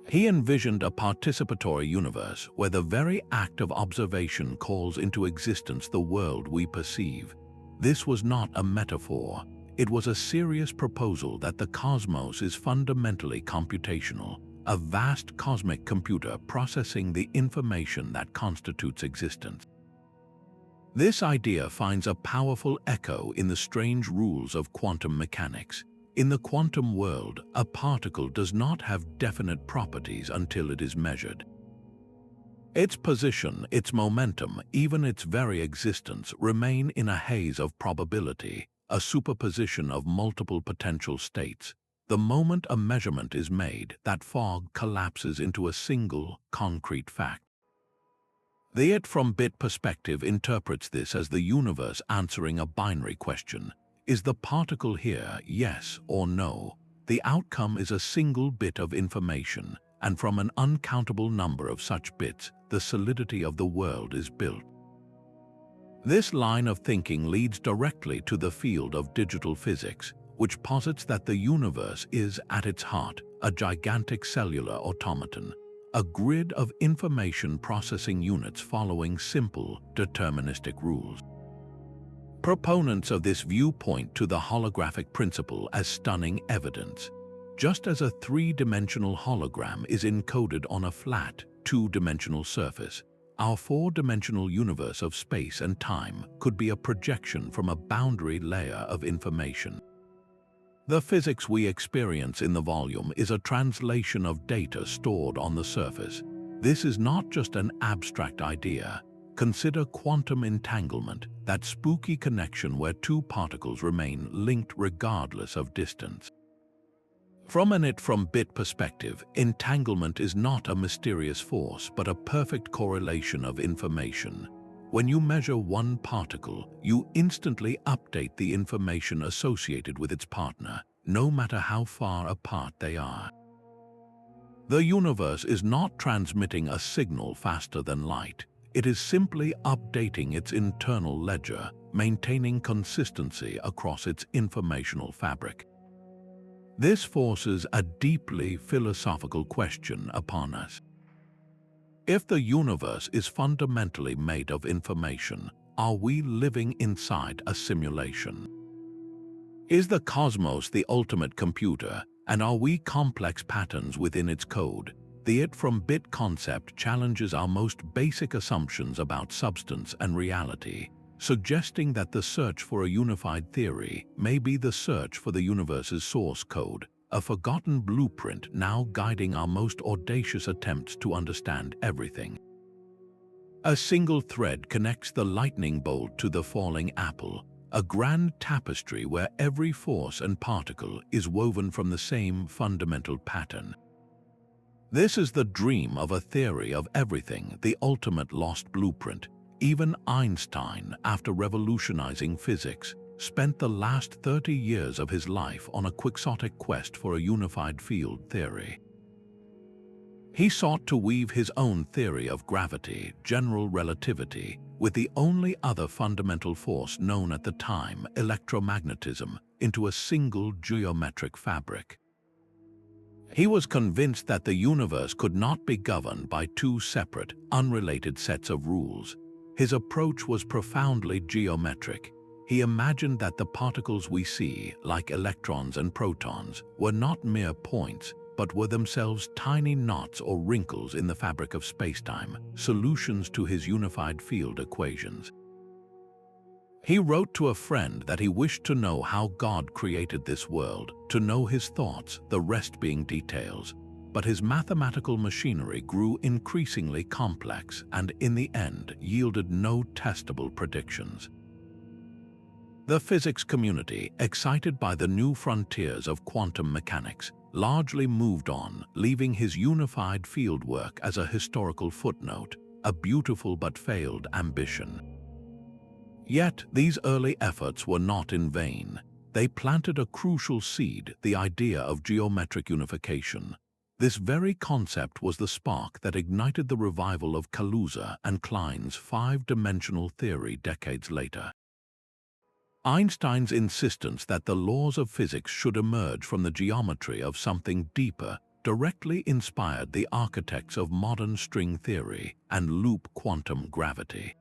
He envisioned a participatory universe where the very act of observation calls into existence the world we perceive. This was not a metaphor. It was a serious proposal that the cosmos is fundamentally computational, a vast cosmic computer processing the information that constitutes existence. This idea finds a powerful echo in the strange rules of quantum mechanics. In the quantum world, a particle does not have definite properties until it is measured. Its position, its momentum, even its very existence remain in a haze of probability, a superposition of multiple potential states. The moment a measurement is made, that fog collapses into a single, concrete fact. The it-from-bit perspective interprets this as the universe answering a binary question. Is the particle here, yes or no? The outcome is a single bit of information, and from an uncountable number of such bits, the solidity of the world is built. This line of thinking leads directly to the field of digital physics, which posits that the universe is, at its heart, a gigantic cellular automaton, a grid of information processing units following simple, deterministic rules. Proponents of this view point to the holographic principle as stunning evidence. Just as a three-dimensional hologram is encoded on a flat, two-dimensional surface, our four-dimensional universe of space and time could be a projection from a boundary layer of information. The physics we experience in the volume is a translation of data stored on the surface. This is not just an abstract idea. Consider quantum entanglement, that spooky connection where two particles remain linked regardless of distance. From an it-from-bit perspective, entanglement is not a mysterious force but a perfect correlation of information. When you measure one particle, you instantly update the information associated with its partner, no matter how far apart they are. The universe is not transmitting a signal faster than light. It is simply updating its internal ledger, maintaining consistency across its informational fabric. This forces a deeply philosophical question upon us. If the universe is fundamentally made of information, are we living inside a simulation? Is the cosmos the ultimate computer, and are we complex patterns within its code? The it-from-bit concept challenges our most basic assumptions about substance and reality, suggesting that the search for a unified theory may be the search for the universe's source code, a forgotten blueprint now guiding our most audacious attempts to understand everything. A single thread connects the lightning bolt to the falling apple, a grand tapestry where every force and particle is woven from the same fundamental pattern. This is the dream of a theory of everything, the ultimate lost blueprint. Even Einstein, after revolutionizing physics, spent the last 30 years of his life on a quixotic quest for a unified field theory. He sought to weave his own theory of gravity, general relativity, with the only other fundamental force known at the time, electromagnetism, into a single geometric fabric. He was convinced that the universe could not be governed by two separate, unrelated sets of rules. His approach was profoundly geometric. He imagined that the particles we see, like electrons and protons, were not mere points, but were themselves tiny knots or wrinkles in the fabric of spacetime, solutions to his unified field equations. He wrote to a friend that he wished to know how God created this world, to know his thoughts, the rest being details. But his mathematical machinery grew increasingly complex and, in the end, yielded no testable predictions. The physics community, excited by the new frontiers of quantum mechanics, largely moved on, leaving his unified fieldwork as a historical footnote, a beautiful but failed ambition. Yet, these early efforts were not in vain. They planted a crucial seed, the idea of geometric unification. This very concept was the spark that ignited the revival of Kaluza-Klein's five-dimensional theory decades later. Einstein's insistence that the laws of physics should emerge from the geometry of something deeper directly inspired the architects of modern string theory and loop quantum gravity.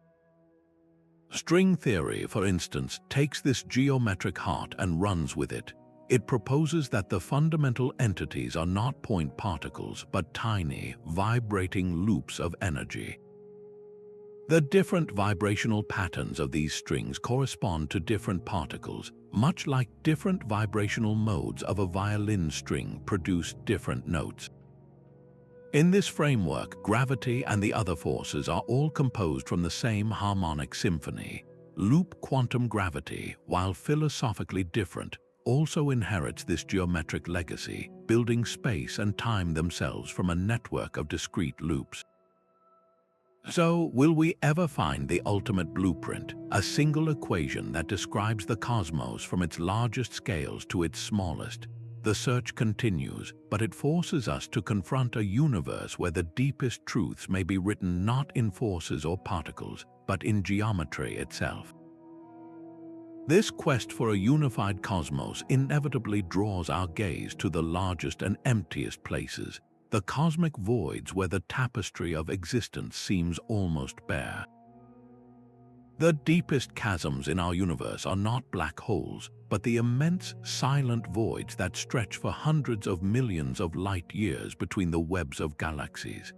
String theory, for instance, takes this geometric heart and runs with it. It proposes that the fundamental entities are not point particles, but tiny, vibrating loops of energy. The different vibrational patterns of these strings correspond to different particles, much like different vibrational modes of a violin string produce different notes. In this framework, gravity and the other forces are all composed from the same harmonic symphony. Loop quantum gravity, while philosophically different, also inherits this geometric legacy, building space and time themselves from a network of discrete loops. So, will we ever find the ultimate blueprint, a single equation that describes the cosmos from its largest scales to its smallest? The search continues, but it forces us to confront a universe where the deepest truths may be written not in forces or particles, but in geometry itself. This quest for a unified cosmos inevitably draws our gaze to the largest and emptiest places, the cosmic voids where the tapestry of existence seems almost bare. The deepest chasms in our universe are not black holes, but the immense, silent voids that stretch for hundreds of millions of light years between the webs of galaxies.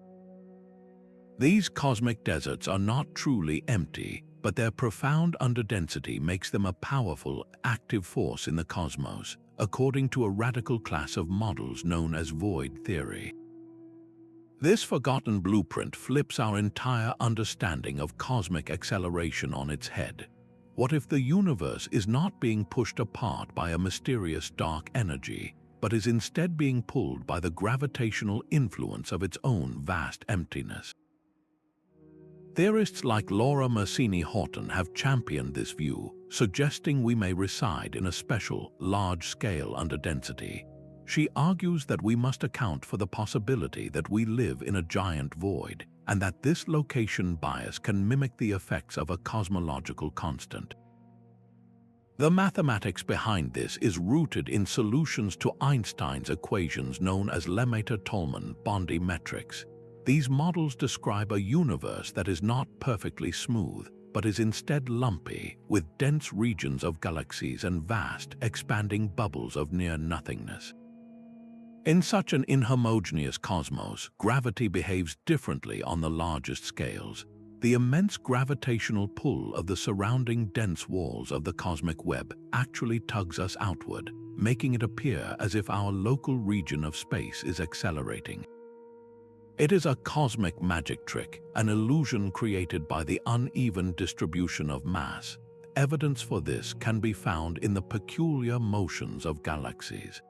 These cosmic deserts are not truly empty, but their profound underdensity makes them a powerful, active force in the cosmos, according to a radical class of models known as void theory. This forgotten blueprint flips our entire understanding of cosmic acceleration on its head. What if the universe is not being pushed apart by a mysterious dark energy, but is instead being pulled by the gravitational influence of its own vast emptiness? Theorists like Laura Mersini-Horton have championed this view, suggesting we may reside in a special, large-scale underdensity. She argues that we must account for the possibility that we live in a giant void, and that this location bias can mimic the effects of a cosmological constant. The mathematics behind this is rooted in solutions to Einstein's equations known as Lemaitre-Tolman-Bondi metrics. These models describe a universe that is not perfectly smooth, but is instead lumpy, with dense regions of galaxies and vast, expanding bubbles of near-nothingness. In such an inhomogeneous cosmos, gravity behaves differently on the largest scales. The immense gravitational pull of the surrounding dense walls of the cosmic web actually tugs us outward, making it appear as if our local region of space is accelerating. It is a cosmic magic trick, an illusion created by the uneven distribution of mass. Evidence for this can be found in the peculiar motions of galaxies.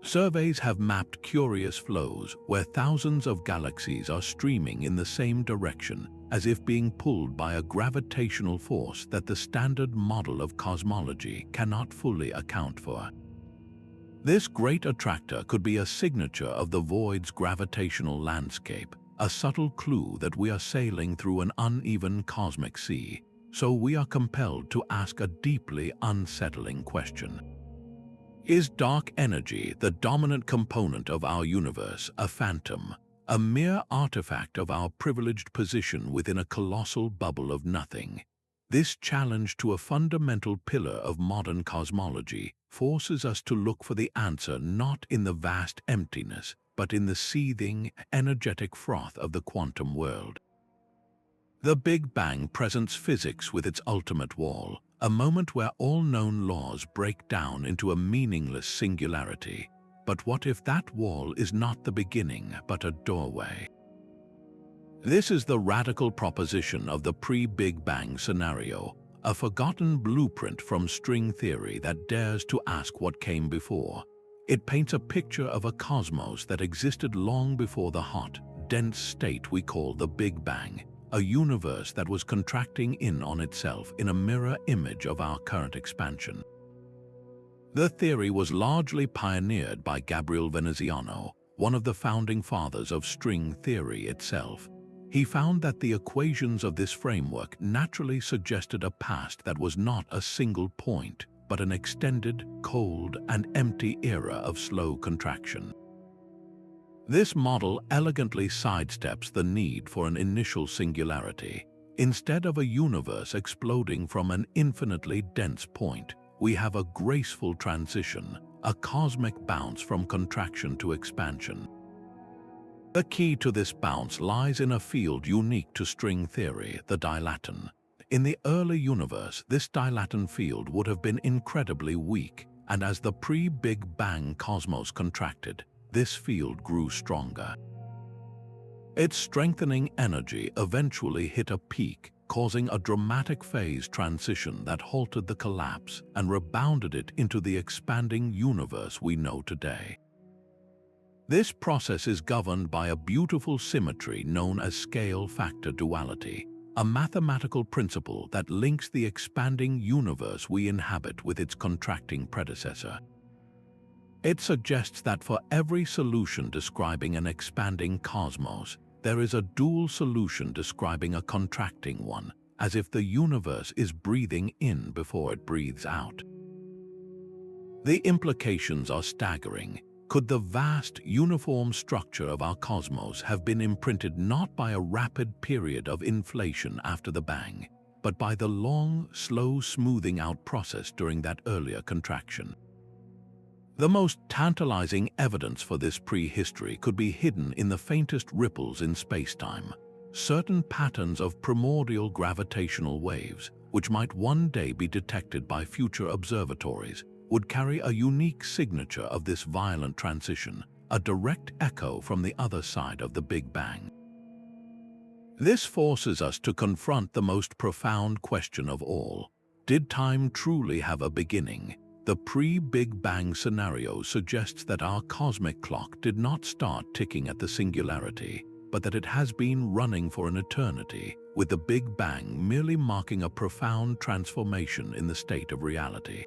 Surveys have mapped curious flows where thousands of galaxies are streaming in the same direction, as if being pulled by a gravitational force that the standard model of cosmology cannot fully account for. This great attractor could be a signature of the void's gravitational landscape, a subtle clue that we are sailing through an uneven cosmic sea, so we are compelled to ask a deeply unsettling question. Is dark energy, the dominant component of our universe, a phantom, a mere artifact of our privileged position within a colossal bubble of nothing? This challenge to a fundamental pillar of modern cosmology forces us to look for the answer not in the vast emptiness, but in the seething, energetic froth of the quantum world. The Big Bang presents physics with its ultimate wall, a moment where all known laws break down into a meaningless singularity. But what if that wall is not the beginning, but a doorway? This is the radical proposition of the pre-Big Bang scenario, a forgotten blueprint from string theory that dares to ask what came before. It paints a picture of a cosmos that existed long before the hot, dense state we call the Big Bang, a universe that was contracting in on itself in a mirror image of our current expansion. The theory was largely pioneered by Gabriel Veneziano, one of the founding fathers of string theory itself. He found that the equations of this framework naturally suggested a past that was not a single point, but an extended, cold, and empty era of slow contraction. This model elegantly sidesteps the need for an initial singularity. Instead of a universe exploding from an infinitely dense point, we have a graceful transition, a cosmic bounce from contraction to expansion. The key to this bounce lies in a field unique to string theory, the dilaton. In the early universe, this dilaton field would have been incredibly weak, and as the pre-Big Bang cosmos contracted, this field grew stronger. Its strengthening energy eventually hit a peak, causing a dramatic phase transition that halted the collapse and rebounded it into the expanding universe we know today. This process is governed by a beautiful symmetry known as scale-factor duality, a mathematical principle that links the expanding universe we inhabit with its contracting predecessor. It suggests that for every solution describing an expanding cosmos, there is a dual solution describing a contracting one, as if the universe is breathing in before it breathes out. The implications are staggering. Could the vast, uniform structure of our cosmos have been imprinted not by a rapid period of inflation after the bang, but by the long, slow smoothing out process during that earlier contraction? The most tantalizing evidence for this prehistory could be hidden in the faintest ripples in spacetime, certain patterns of primordial gravitational waves, which might one day be detected by future observatories, would carry a unique signature of this violent transition, a direct echo from the other side of the Big Bang. This forces us to confront the most profound question of all. Did time truly have a beginning? The pre-Big Bang scenario suggests that our cosmic clock did not start ticking at the singularity, but that it has been running for an eternity, with the Big Bang merely marking a profound transformation in the state of reality.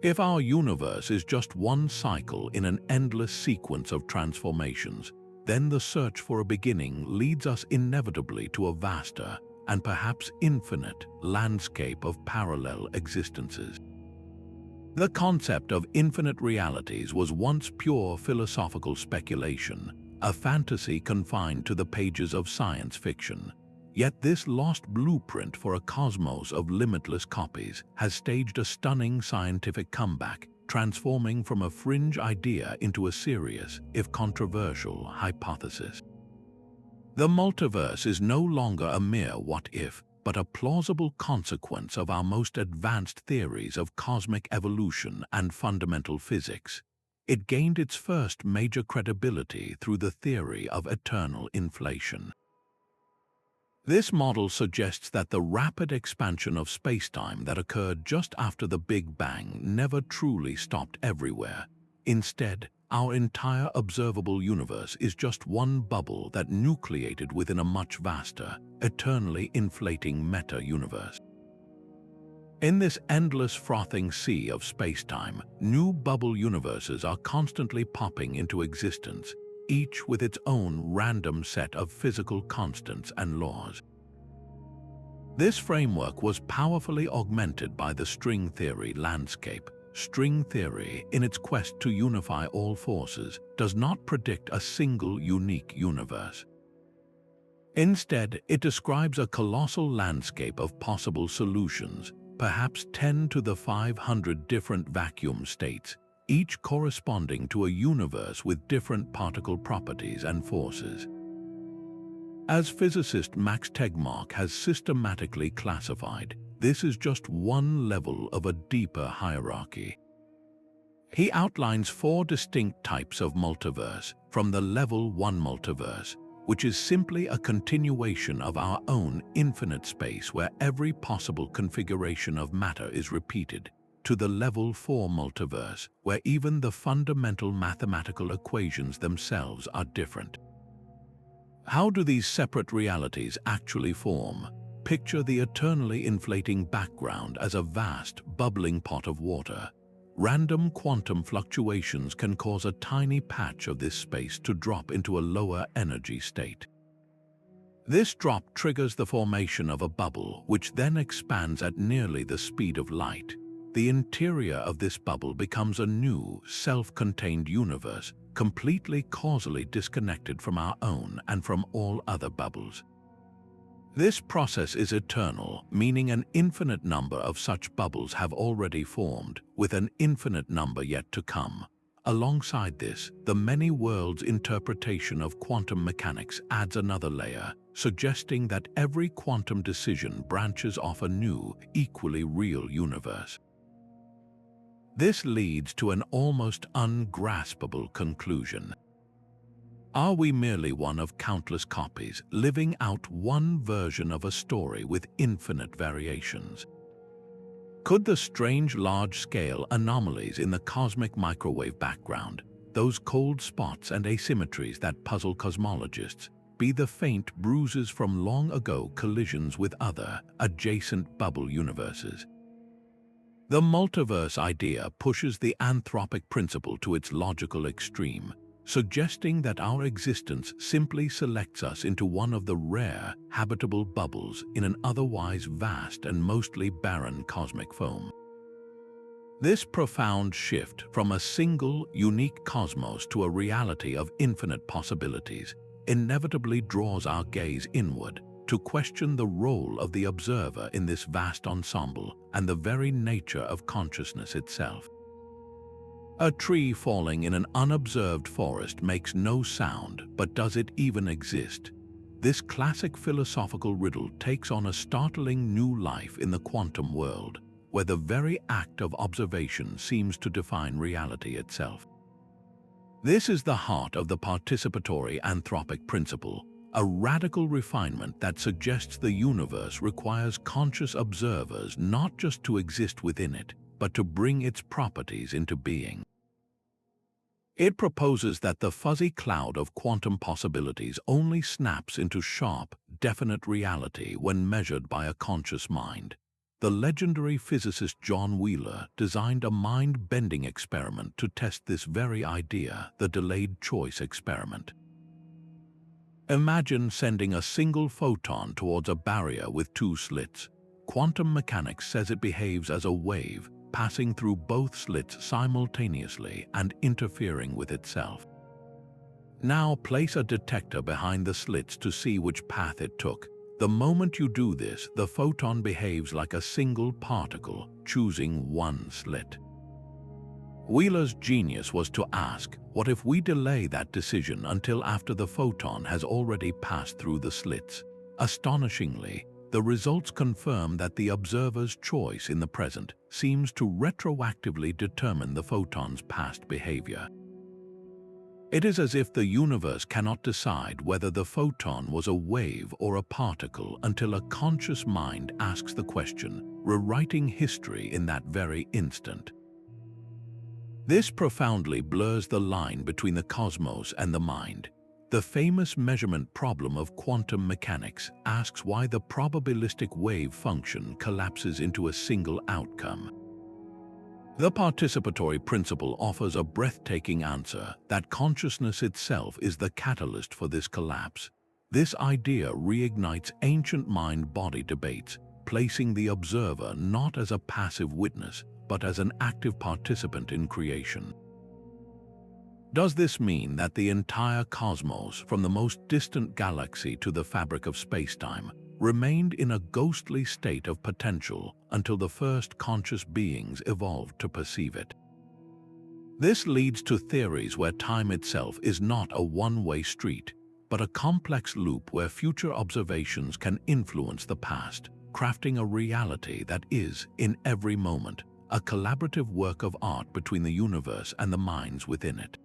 If our universe is just one cycle in an endless sequence of transformations, then the search for a beginning leads us inevitably to a vaster, and perhaps infinite, landscape of parallel existences. The concept of infinite realities was once pure philosophical speculation, a fantasy confined to the pages of science fiction. Yet this lost blueprint for a cosmos of limitless copies has staged a stunning scientific comeback, transforming from a fringe idea into a serious, if controversial, hypothesis. The multiverse is no longer a mere what-if, but a plausible consequence of our most advanced theories of cosmic evolution and fundamental physics. It gained its first major credibility through the theory of eternal inflation. This model suggests that the rapid expansion of spacetime that occurred just after the Big Bang never truly stopped everywhere. Instead, our entire observable universe is just one bubble that nucleated within a much vaster, eternally inflating meta-universe. In this endless frothing sea of spacetime, new bubble universes are constantly popping into existence, each with its own random set of physical constants and laws. This framework was powerfully augmented by the string theory landscape. String theory, in its quest to unify all forces, does not predict a single unique universe. Instead, it describes a colossal landscape of possible solutions, perhaps 10 to the 500 different vacuum states, each corresponding to a universe with different particle properties and forces. As physicist Max Tegmark has systematically classified, this is just one level of a deeper hierarchy. He outlines 4 distinct types of multiverse, from the level 1 multiverse, which is simply a continuation of our own infinite space where every possible configuration of matter is repeated, to the level 4 multiverse, where even the fundamental mathematical equations themselves are different. How do these separate realities actually form? Picture the eternally inflating background as a vast, bubbling pot of water. Random quantum fluctuations can cause a tiny patch of this space to drop into a lower energy state. This drop triggers the formation of a bubble, which then expands at nearly the speed of light. The interior of this bubble becomes a new, self-contained universe, completely causally disconnected from our own and from all other bubbles. This process is eternal, meaning an infinite number of such bubbles have already formed, with an infinite number yet to come. Alongside this, the many worlds interpretation of quantum mechanics adds another layer, suggesting that every quantum decision branches off a new, equally real universe. This leads to an almost ungraspable conclusion. Are we merely one of countless copies, living out one version of a story with infinite variations? Could the strange large-scale anomalies in the cosmic microwave background, those cold spots and asymmetries that puzzle cosmologists, be the faint bruises from long-ago collisions with other, adjacent bubble universes? The multiverse idea pushes the Anthropic Principle to its logical extreme, suggesting that our existence simply selects us into one of the rare, habitable bubbles in an otherwise vast and mostly barren cosmic foam. This profound shift from a single, unique cosmos to a reality of infinite possibilities inevitably draws our gaze inward to question the role of the observer in this vast ensemble and the very nature of consciousness itself. A tree falling in an unobserved forest makes no sound, but does it even exist? This classic philosophical riddle takes on a startling new life in the quantum world, where the very act of observation seems to define reality itself. This is the heart of the participatory anthropic principle, a radical refinement that suggests the universe requires conscious observers not just to exist within it, but to bring its properties into being. It proposes that the fuzzy cloud of quantum possibilities only snaps into sharp, definite reality when measured by a conscious mind. The legendary physicist John Wheeler designed a mind-bending experiment to test this very idea, the delayed choice experiment. Imagine sending a single photon towards a barrier with two slits. Quantum mechanics says it behaves as a wave, passing through both slits simultaneously and interfering with itself. Now place a detector behind the slits to see which path it took. The moment you do this, the photon behaves like a single particle, choosing one slit. Wheeler's genius was to ask, what if we delay that decision until after the photon has already passed through the slits? Astonishingly, the results confirm that the observer's choice in the present seems to retroactively determine the photon's past behavior. It is as if the universe cannot decide whether the photon was a wave or a particle until a conscious mind asks the question, rewriting history in that very instant. This profoundly blurs the line between the cosmos and the mind. The famous measurement problem of quantum mechanics asks why the probabilistic wave function collapses into a single outcome. The participatory principle offers a breathtaking answer that consciousness itself is the catalyst for this collapse. This idea reignites ancient mind-body debates, placing the observer not as a passive witness, but as an active participant in creation. Does this mean that the entire cosmos, from the most distant galaxy to the fabric of spacetime, remained in a ghostly state of potential until the first conscious beings evolved to perceive it? This leads to theories where time itself is not a one-way street, but a complex loop where future observations can influence the past, crafting a reality that is, in every moment, a collaborative work of art between the universe and the minds within it.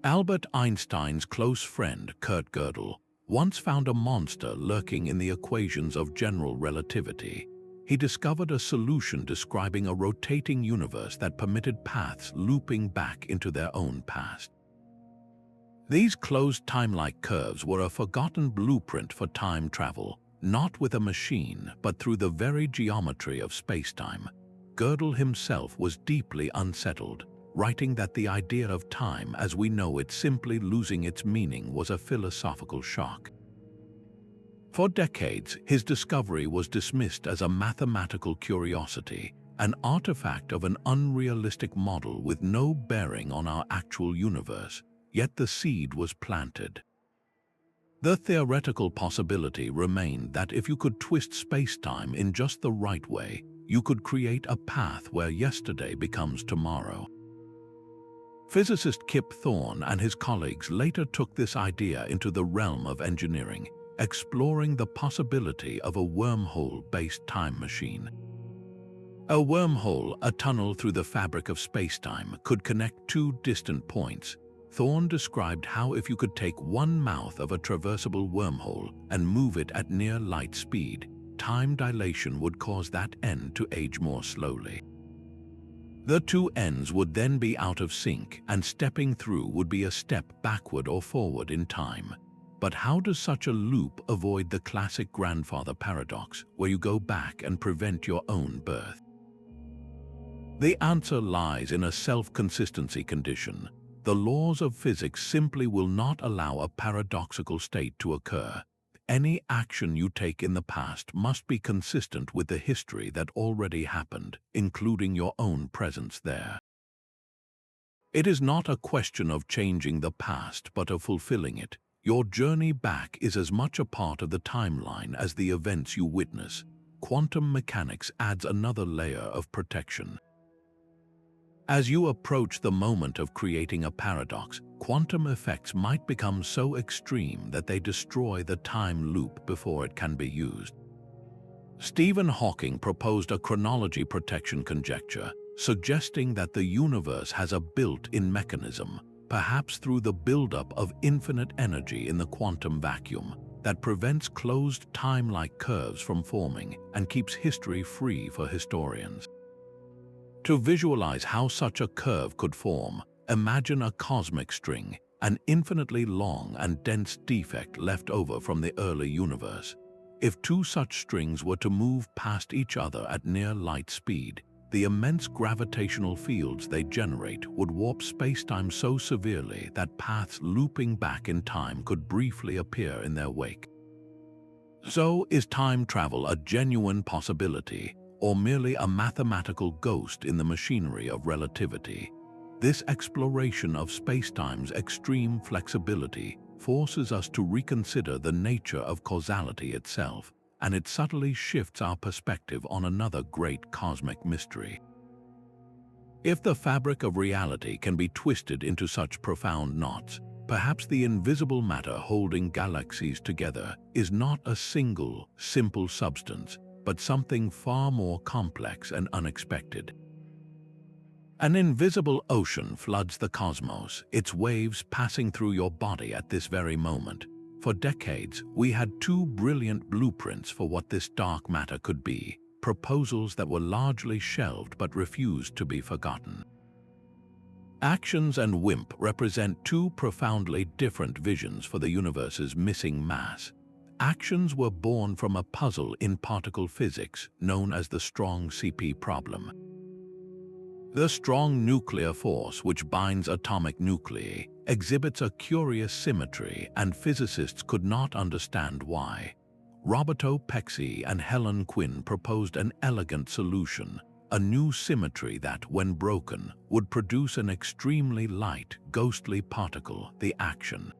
Albert Einstein's close friend, Kurt Gödel, once found a monster lurking in the equations of general relativity. He discovered a solution describing a rotating universe that permitted paths looping back into their own past. These closed time-like curves were a forgotten blueprint for time travel, not with a machine, but through the very geometry of spacetime. Gödel himself was deeply unsettled, writing that the idea of time as we know it simply losing its meaning was a philosophical shock. For decades, his discovery was dismissed as a mathematical curiosity, an artifact of an unrealistic model with no bearing on our actual universe, yet the seed was planted. The theoretical possibility remained that if you could twist spacetime in just the right way, you could create a path where yesterday becomes tomorrow. Physicist Kip Thorne and his colleagues later took this idea into the realm of engineering, exploring the possibility of a wormhole-based time machine. A wormhole, a tunnel through the fabric of spacetime, could connect two distant points, Thorne described how if you could take one mouth of a traversable wormhole and move it at near light speed, time dilation would cause that end to age more slowly. The two ends would then be out of sync, and stepping through would be a step backward or forward in time. But how does such a loop avoid the classic grandfather paradox, where you go back and prevent your own birth? The answer lies in a self-consistency condition. The laws of physics simply will not allow a paradoxical state to occur. Any action you take in the past must be consistent with the history that already happened, including your own presence there. It is not a question of changing the past, but of fulfilling it. Your journey back is as much a part of the timeline as the events you witness. Quantum mechanics adds another layer of protection. As you approach the moment of creating a paradox, quantum effects might become so extreme that they destroy the time loop before it can be used. Stephen Hawking proposed a chronology protection conjecture, suggesting that the universe has a built-in mechanism, perhaps through the buildup of infinite energy in the quantum vacuum, that prevents closed time-like curves from forming and keeps history free for historians. To visualize how such a curve could form, imagine a cosmic string, an infinitely long and dense defect left over from the early universe. If two such strings were to move past each other at near light speed, the immense gravitational fields they generate would warp spacetime so severely that paths looping back in time could briefly appear in their wake. So, is time travel a genuine possibility, or merely a mathematical ghost in the machinery of relativity? This exploration of spacetime's extreme flexibility forces us to reconsider the nature of causality itself, and it subtly shifts our perspective on another great cosmic mystery. If the fabric of reality can be twisted into such profound knots, perhaps the invisible matter holding galaxies together is not a single, simple substance, but something far more complex and unexpected. An invisible ocean floods the cosmos, its waves passing through your body at this very moment. For decades, we had two brilliant blueprints for what this dark matter could be, proposals that were largely shelved but refused to be forgotten. Axions and WIMP represent two profoundly different visions for the universe's missing mass. Axions were born from a puzzle in particle physics known as the strong CP problem. The strong nuclear force which binds atomic nuclei exhibits a curious symmetry, and physicists could not understand why. Roberto Pexi and Helen Quinn proposed an elegant solution, a new symmetry that, when broken, would produce an extremely light, ghostly particle, the axion.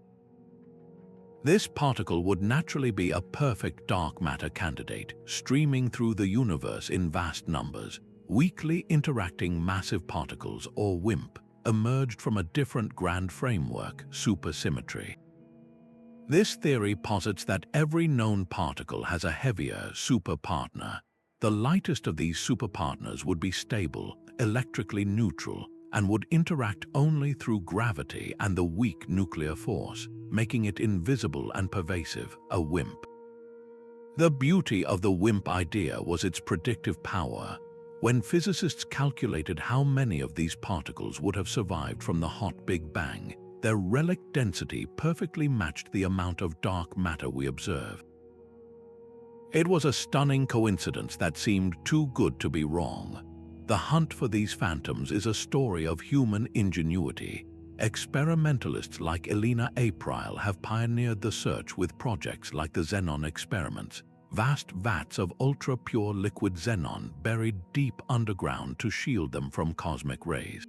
This particle would naturally be a perfect dark matter candidate, streaming through the universe in vast numbers. Weakly interacting massive particles, or WIMP, emerged from a different grand framework, supersymmetry. This theory posits that every known particle has a heavier superpartner. The lightest of these superpartners would be stable, electrically neutral, and would interact only through gravity and the weak nuclear force, making it invisible and pervasive, a WIMP. The beauty of the WIMP idea was its predictive power. When physicists calculated how many of these particles would have survived from the hot Big Bang, their relic density perfectly matched the amount of dark matter we observe. It was a stunning coincidence that seemed too good to be wrong. The hunt for these phantoms is a story of human ingenuity. Experimentalists like Elena April have pioneered the search with projects like the xenon experiments, vast vats of ultra-pure liquid xenon buried deep underground to shield them from cosmic rays.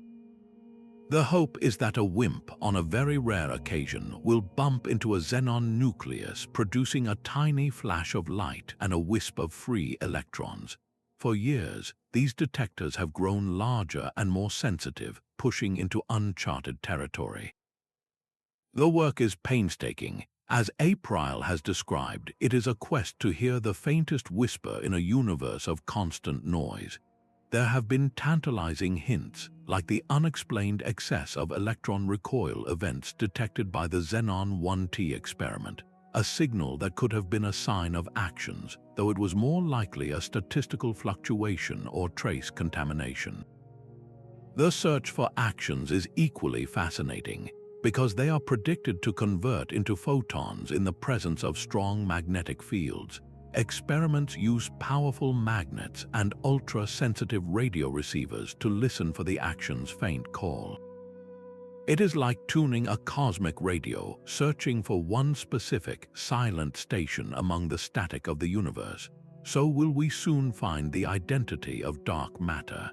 The hope is that a WIMP, on a very rare occasion, will bump into a xenon nucleus, producing a tiny flash of light and a wisp of free electrons. For years, these detectors have grown larger and more sensitive, pushing into uncharted territory. The work is painstaking. As April has described, it is a quest to hear the faintest whisper in a universe of constant noise. there have been tantalizing hints, like the unexplained excess of electron recoil events detected by the Xenon 1T experiment, a signal that could have been a sign of actions, though it was more likely a statistical fluctuation or trace contamination. The search for actions is equally fascinating, because they are predicted to convert into photons in the presence of strong magnetic fields. Experiments use powerful magnets and ultra-sensitive radio receivers to listen for the action's faint call. It is like tuning a cosmic radio, searching for one specific, silent station among the static of the universe. So will we soon find the identity of dark matter.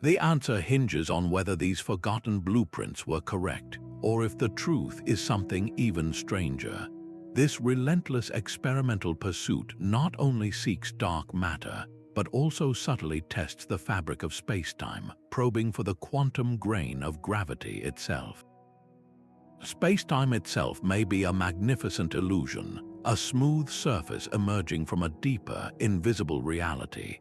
The answer hinges on whether these forgotten blueprints were correct, or if the truth is something even stranger. This relentless experimental pursuit not only seeks dark matter, but also subtly tests the fabric of spacetime, probing for the quantum grain of gravity itself. Spacetime itself may be a magnificent illusion, a smooth surface emerging from a deeper, invisible reality.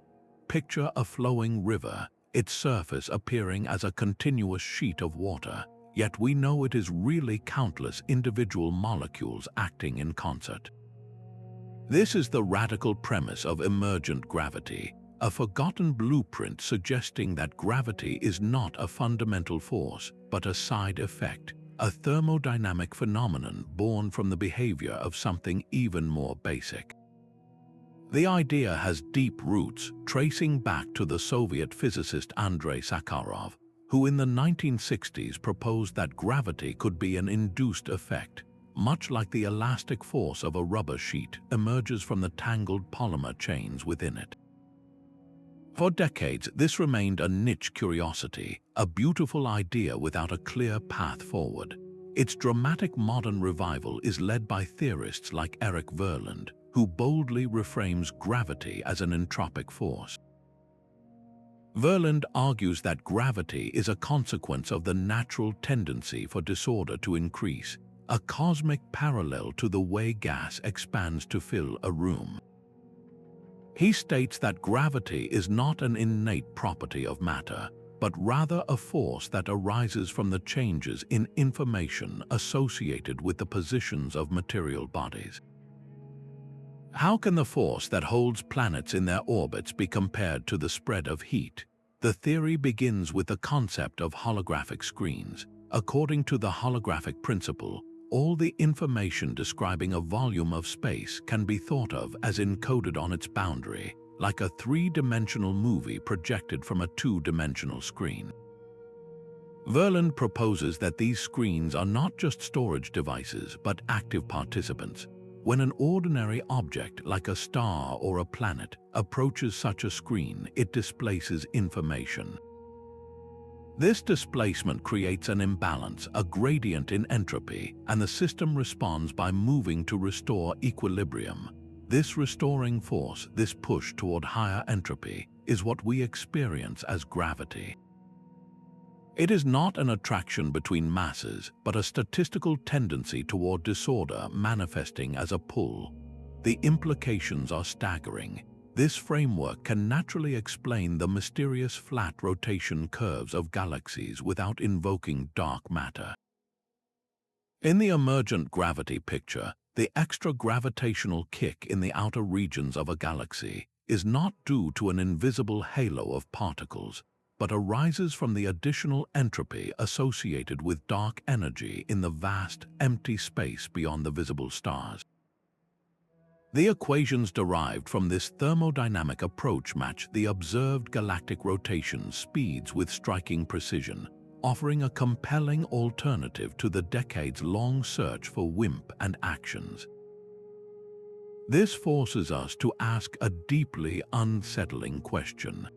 Picture a flowing river, its surface appearing as a continuous sheet of water, yet we know it is really countless individual molecules acting in concert. This is the radical premise of emergent gravity, a forgotten blueprint suggesting that gravity is not a fundamental force, but a side effect, a thermodynamic phenomenon born from the behavior of something even more basic. The idea has deep roots, tracing back to the Soviet physicist Andrei Sakharov, who in the 1960s proposed that gravity could be an induced effect, much like the elastic force of a rubber sheet emerges from the tangled polymer chains within it. For decades, this remained a niche curiosity, a beautiful idea without a clear path forward. Its dramatic modern revival is led by theorists like Eric Verland, who boldly reframes gravity as an entropic force. Verland argues that gravity is a consequence of the natural tendency for disorder to increase, a cosmic parallel to the way gas expands to fill a room. He states that gravity is not an innate property of matter, but rather a force that arises from the changes in information associated with the positions of material bodies. How can the force that holds planets in their orbits be compared to the spread of heat? The theory begins with the concept of holographic screens. According to the holographic principle, all the information describing a volume of space can be thought of as encoded on its boundary, like a three-dimensional movie projected from a two-dimensional screen. Verland proposes that these screens are not just storage devices, but active participants. When an ordinary object, like a star or a planet, approaches such a screen, it displaces information. This displacement creates an imbalance, a gradient in entropy, and the system responds by moving to restore equilibrium. This restoring force, this push toward higher entropy, is what we experience as gravity. It is not an attraction between masses, but a statistical tendency toward disorder manifesting as a pull. The implications are staggering. This framework can naturally explain the mysterious flat rotation curves of galaxies without invoking dark matter. In the emergent gravity picture, the extra gravitational kick in the outer regions of a galaxy is not due to an invisible halo of particles, but arises from the additional entropy associated with dark energy in the vast, empty space beyond the visible stars. The equations derived from this thermodynamic approach match the observed galactic rotation speeds with striking precision, offering a compelling alternative to the decades-long search for WIMP and Axions. This forces us to ask a deeply unsettling question.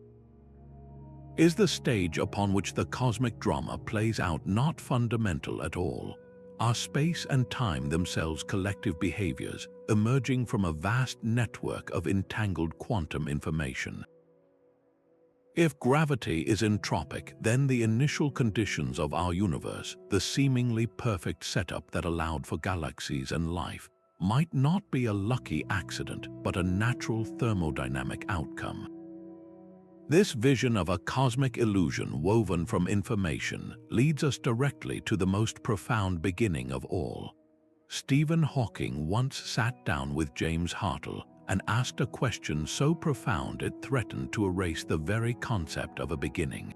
Is the stage upon which the cosmic drama plays out not fundamental at all? Are space and time themselves collective behaviors emerging from a vast network of entangled quantum information? If gravity is entropic, then the initial conditions of our universe, the seemingly perfect setup that allowed for galaxies and life, might not be a lucky accident, but a natural thermodynamic outcome. This vision of a cosmic illusion woven from information leads us directly to the most profound beginning of all. Stephen Hawking once sat down with James Hartle and asked a question so profound it threatened to erase the very concept of a beginning.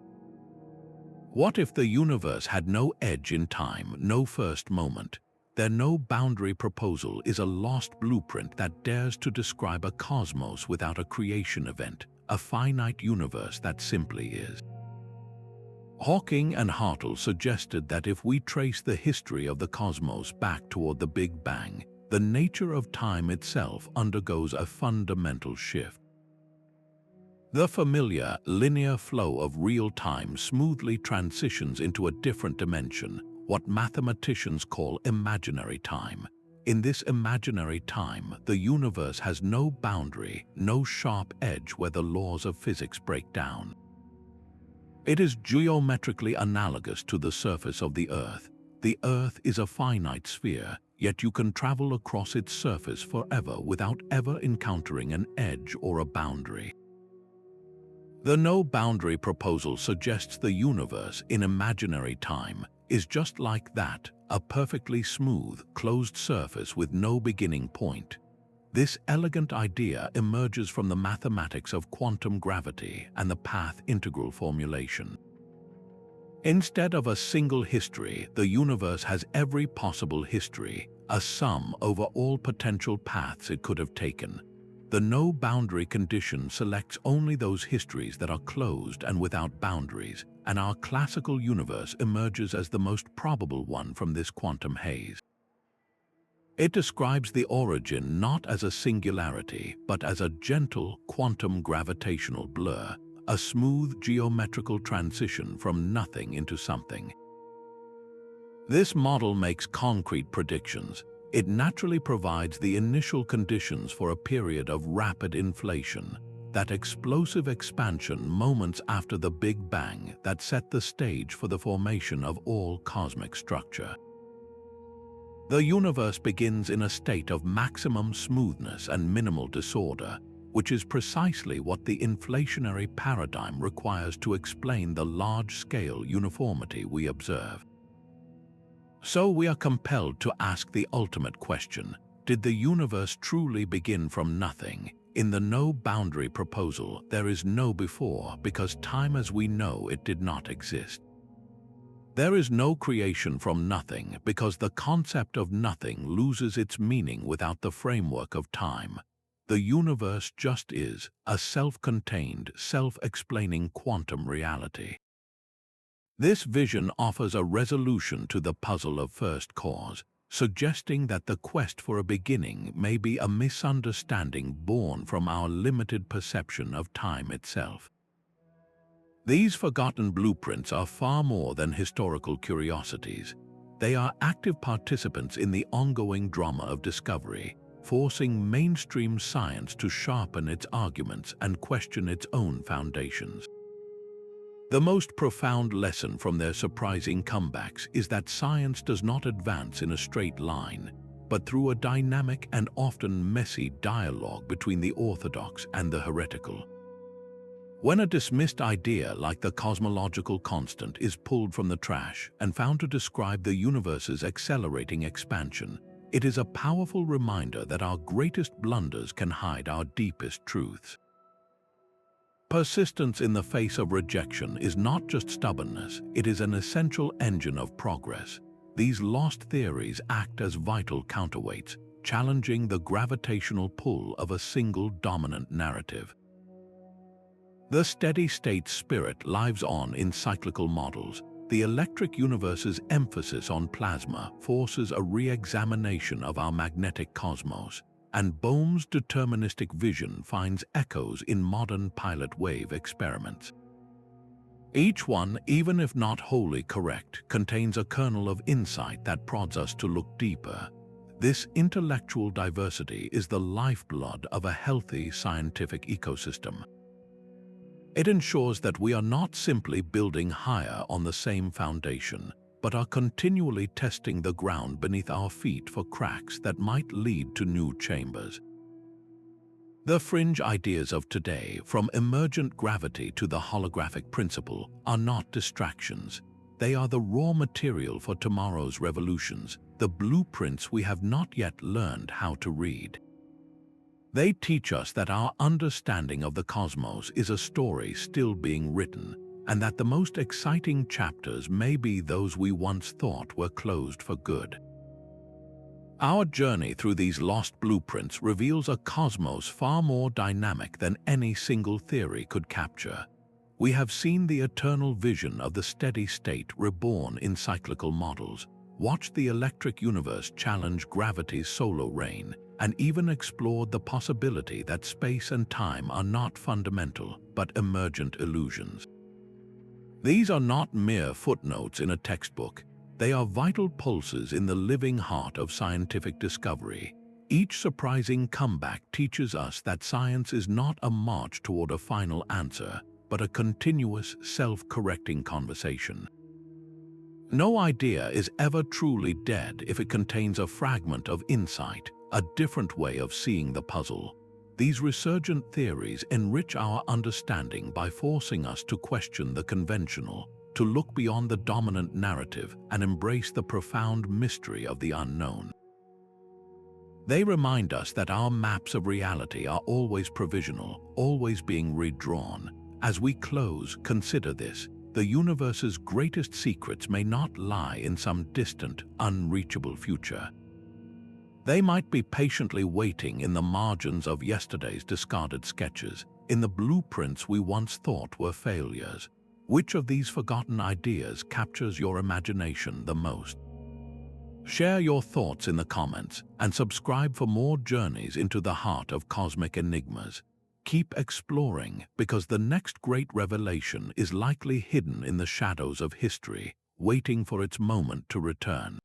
What if the universe had no edge in time, no first moment? Their no-boundary proposal is a lost blueprint that dares to describe a cosmos without a creation event, a finite universe that simply is. Hawking and Hartle suggested that if we trace the history of the cosmos back toward the Big Bang, the nature of time itself undergoes a fundamental shift. The familiar, linear flow of real time smoothly transitions into a different dimension, what mathematicians call imaginary time. In this imaginary time, the universe has no boundary, no sharp edge where the laws of physics break down. It is geometrically analogous to the surface of the Earth. The Earth is a finite sphere, yet you can travel across its surface forever without ever encountering an edge or a boundary. The no-boundary proposal suggests the universe in imaginary time is just like that, a perfectly smooth, closed surface with no beginning point. This elegant idea emerges from the mathematics of quantum gravity and the path integral formulation. Instead of a single history, the universe has every possible history, a sum over all potential paths it could have taken. The no-boundary condition selects only those histories that are closed and without boundaries, and our classical universe emerges as the most probable one from this quantum haze. It describes the origin not as a singularity, but as a gentle quantum gravitational blur, a smooth geometrical transition from nothing into something. This model makes concrete predictions. It naturally provides the initial conditions for a period of rapid inflation, that explosive expansion moments after the Big Bang that set the stage for the formation of all cosmic structure. The universe begins in a state of maximum smoothness and minimal disorder, which is precisely what the inflationary paradigm requires to explain the large-scale uniformity we observe. So we are compelled to ask the ultimate question: did the universe truly begin from nothing? In the no-boundary proposal, there is no before, because time as we know it did not exist. There is no creation from nothing, because the concept of nothing loses its meaning without the framework of time. The universe just is, a self-contained, self-explaining quantum reality. This vision offers a resolution to the puzzle of first cause, suggesting that the quest for a beginning may be a misunderstanding born from our limited perception of time itself. These forgotten blueprints are far more than historical curiosities. They are active participants in the ongoing drama of discovery, forcing mainstream science to sharpen its arguments and question its own foundations. The most profound lesson from their surprising comebacks is that science does not advance in a straight line, but through a dynamic and often messy dialogue between the orthodox and the heretical. When a dismissed idea like the cosmological constant is pulled from the trash and found to describe the universe's accelerating expansion, it is a powerful reminder that our greatest blunders can hide our deepest truths. Persistence in the face of rejection is not just stubbornness, it is an essential engine of progress. These lost theories act as vital counterweights, challenging the gravitational pull of a single dominant narrative. The steady-state spirit lives on in cyclical models. The electric universe's emphasis on plasma forces a re-examination of our magnetic cosmos, and Bohm's deterministic vision finds echoes in modern pilot wave experiments. Each one, even if not wholly correct, contains a kernel of insight that prods us to look deeper. This intellectual diversity is the lifeblood of a healthy scientific ecosystem. It ensures that we are not simply building higher on the same foundation, but are continually testing the ground beneath our feet for cracks that might lead to new chambers. The fringe ideas of today, from emergent gravity to the holographic principle, are not distractions. They are the raw material for tomorrow's revolutions, the blueprints we have not yet learned how to read. They teach us that our understanding of the cosmos is a story still being written, and that the most exciting chapters may be those we once thought were closed for good. Our journey through these lost blueprints reveals a cosmos far more dynamic than any single theory could capture. We have seen the eternal vision of the steady state reborn in cyclical models, watched the electric universe challenge gravity's solar reign, and even explored the possibility that space and time are not fundamental but emergent illusions. These are not mere footnotes in a textbook. They are vital pulses in the living heart of scientific discovery. Each surprising comeback teaches us that science is not a march toward a final answer, but a continuous, self-correcting conversation. No idea is ever truly dead if it contains a fragment of insight, a different way of seeing the puzzle. These resurgent theories enrich our understanding by forcing us to question the conventional, to look beyond the dominant narrative and embrace the profound mystery of the unknown. They remind us that our maps of reality are always provisional, always being redrawn. As we close, consider this: the universe's greatest secrets may not lie in some distant, unreachable future. They might be patiently waiting in the margins of yesterday's discarded sketches, in the blueprints we once thought were failures. Which of these forgotten ideas captures your imagination the most? Share your thoughts in the comments and subscribe for more journeys into the heart of cosmic enigmas. Keep exploring, because the next great revelation is likely hidden in the shadows of history, waiting for its moment to return.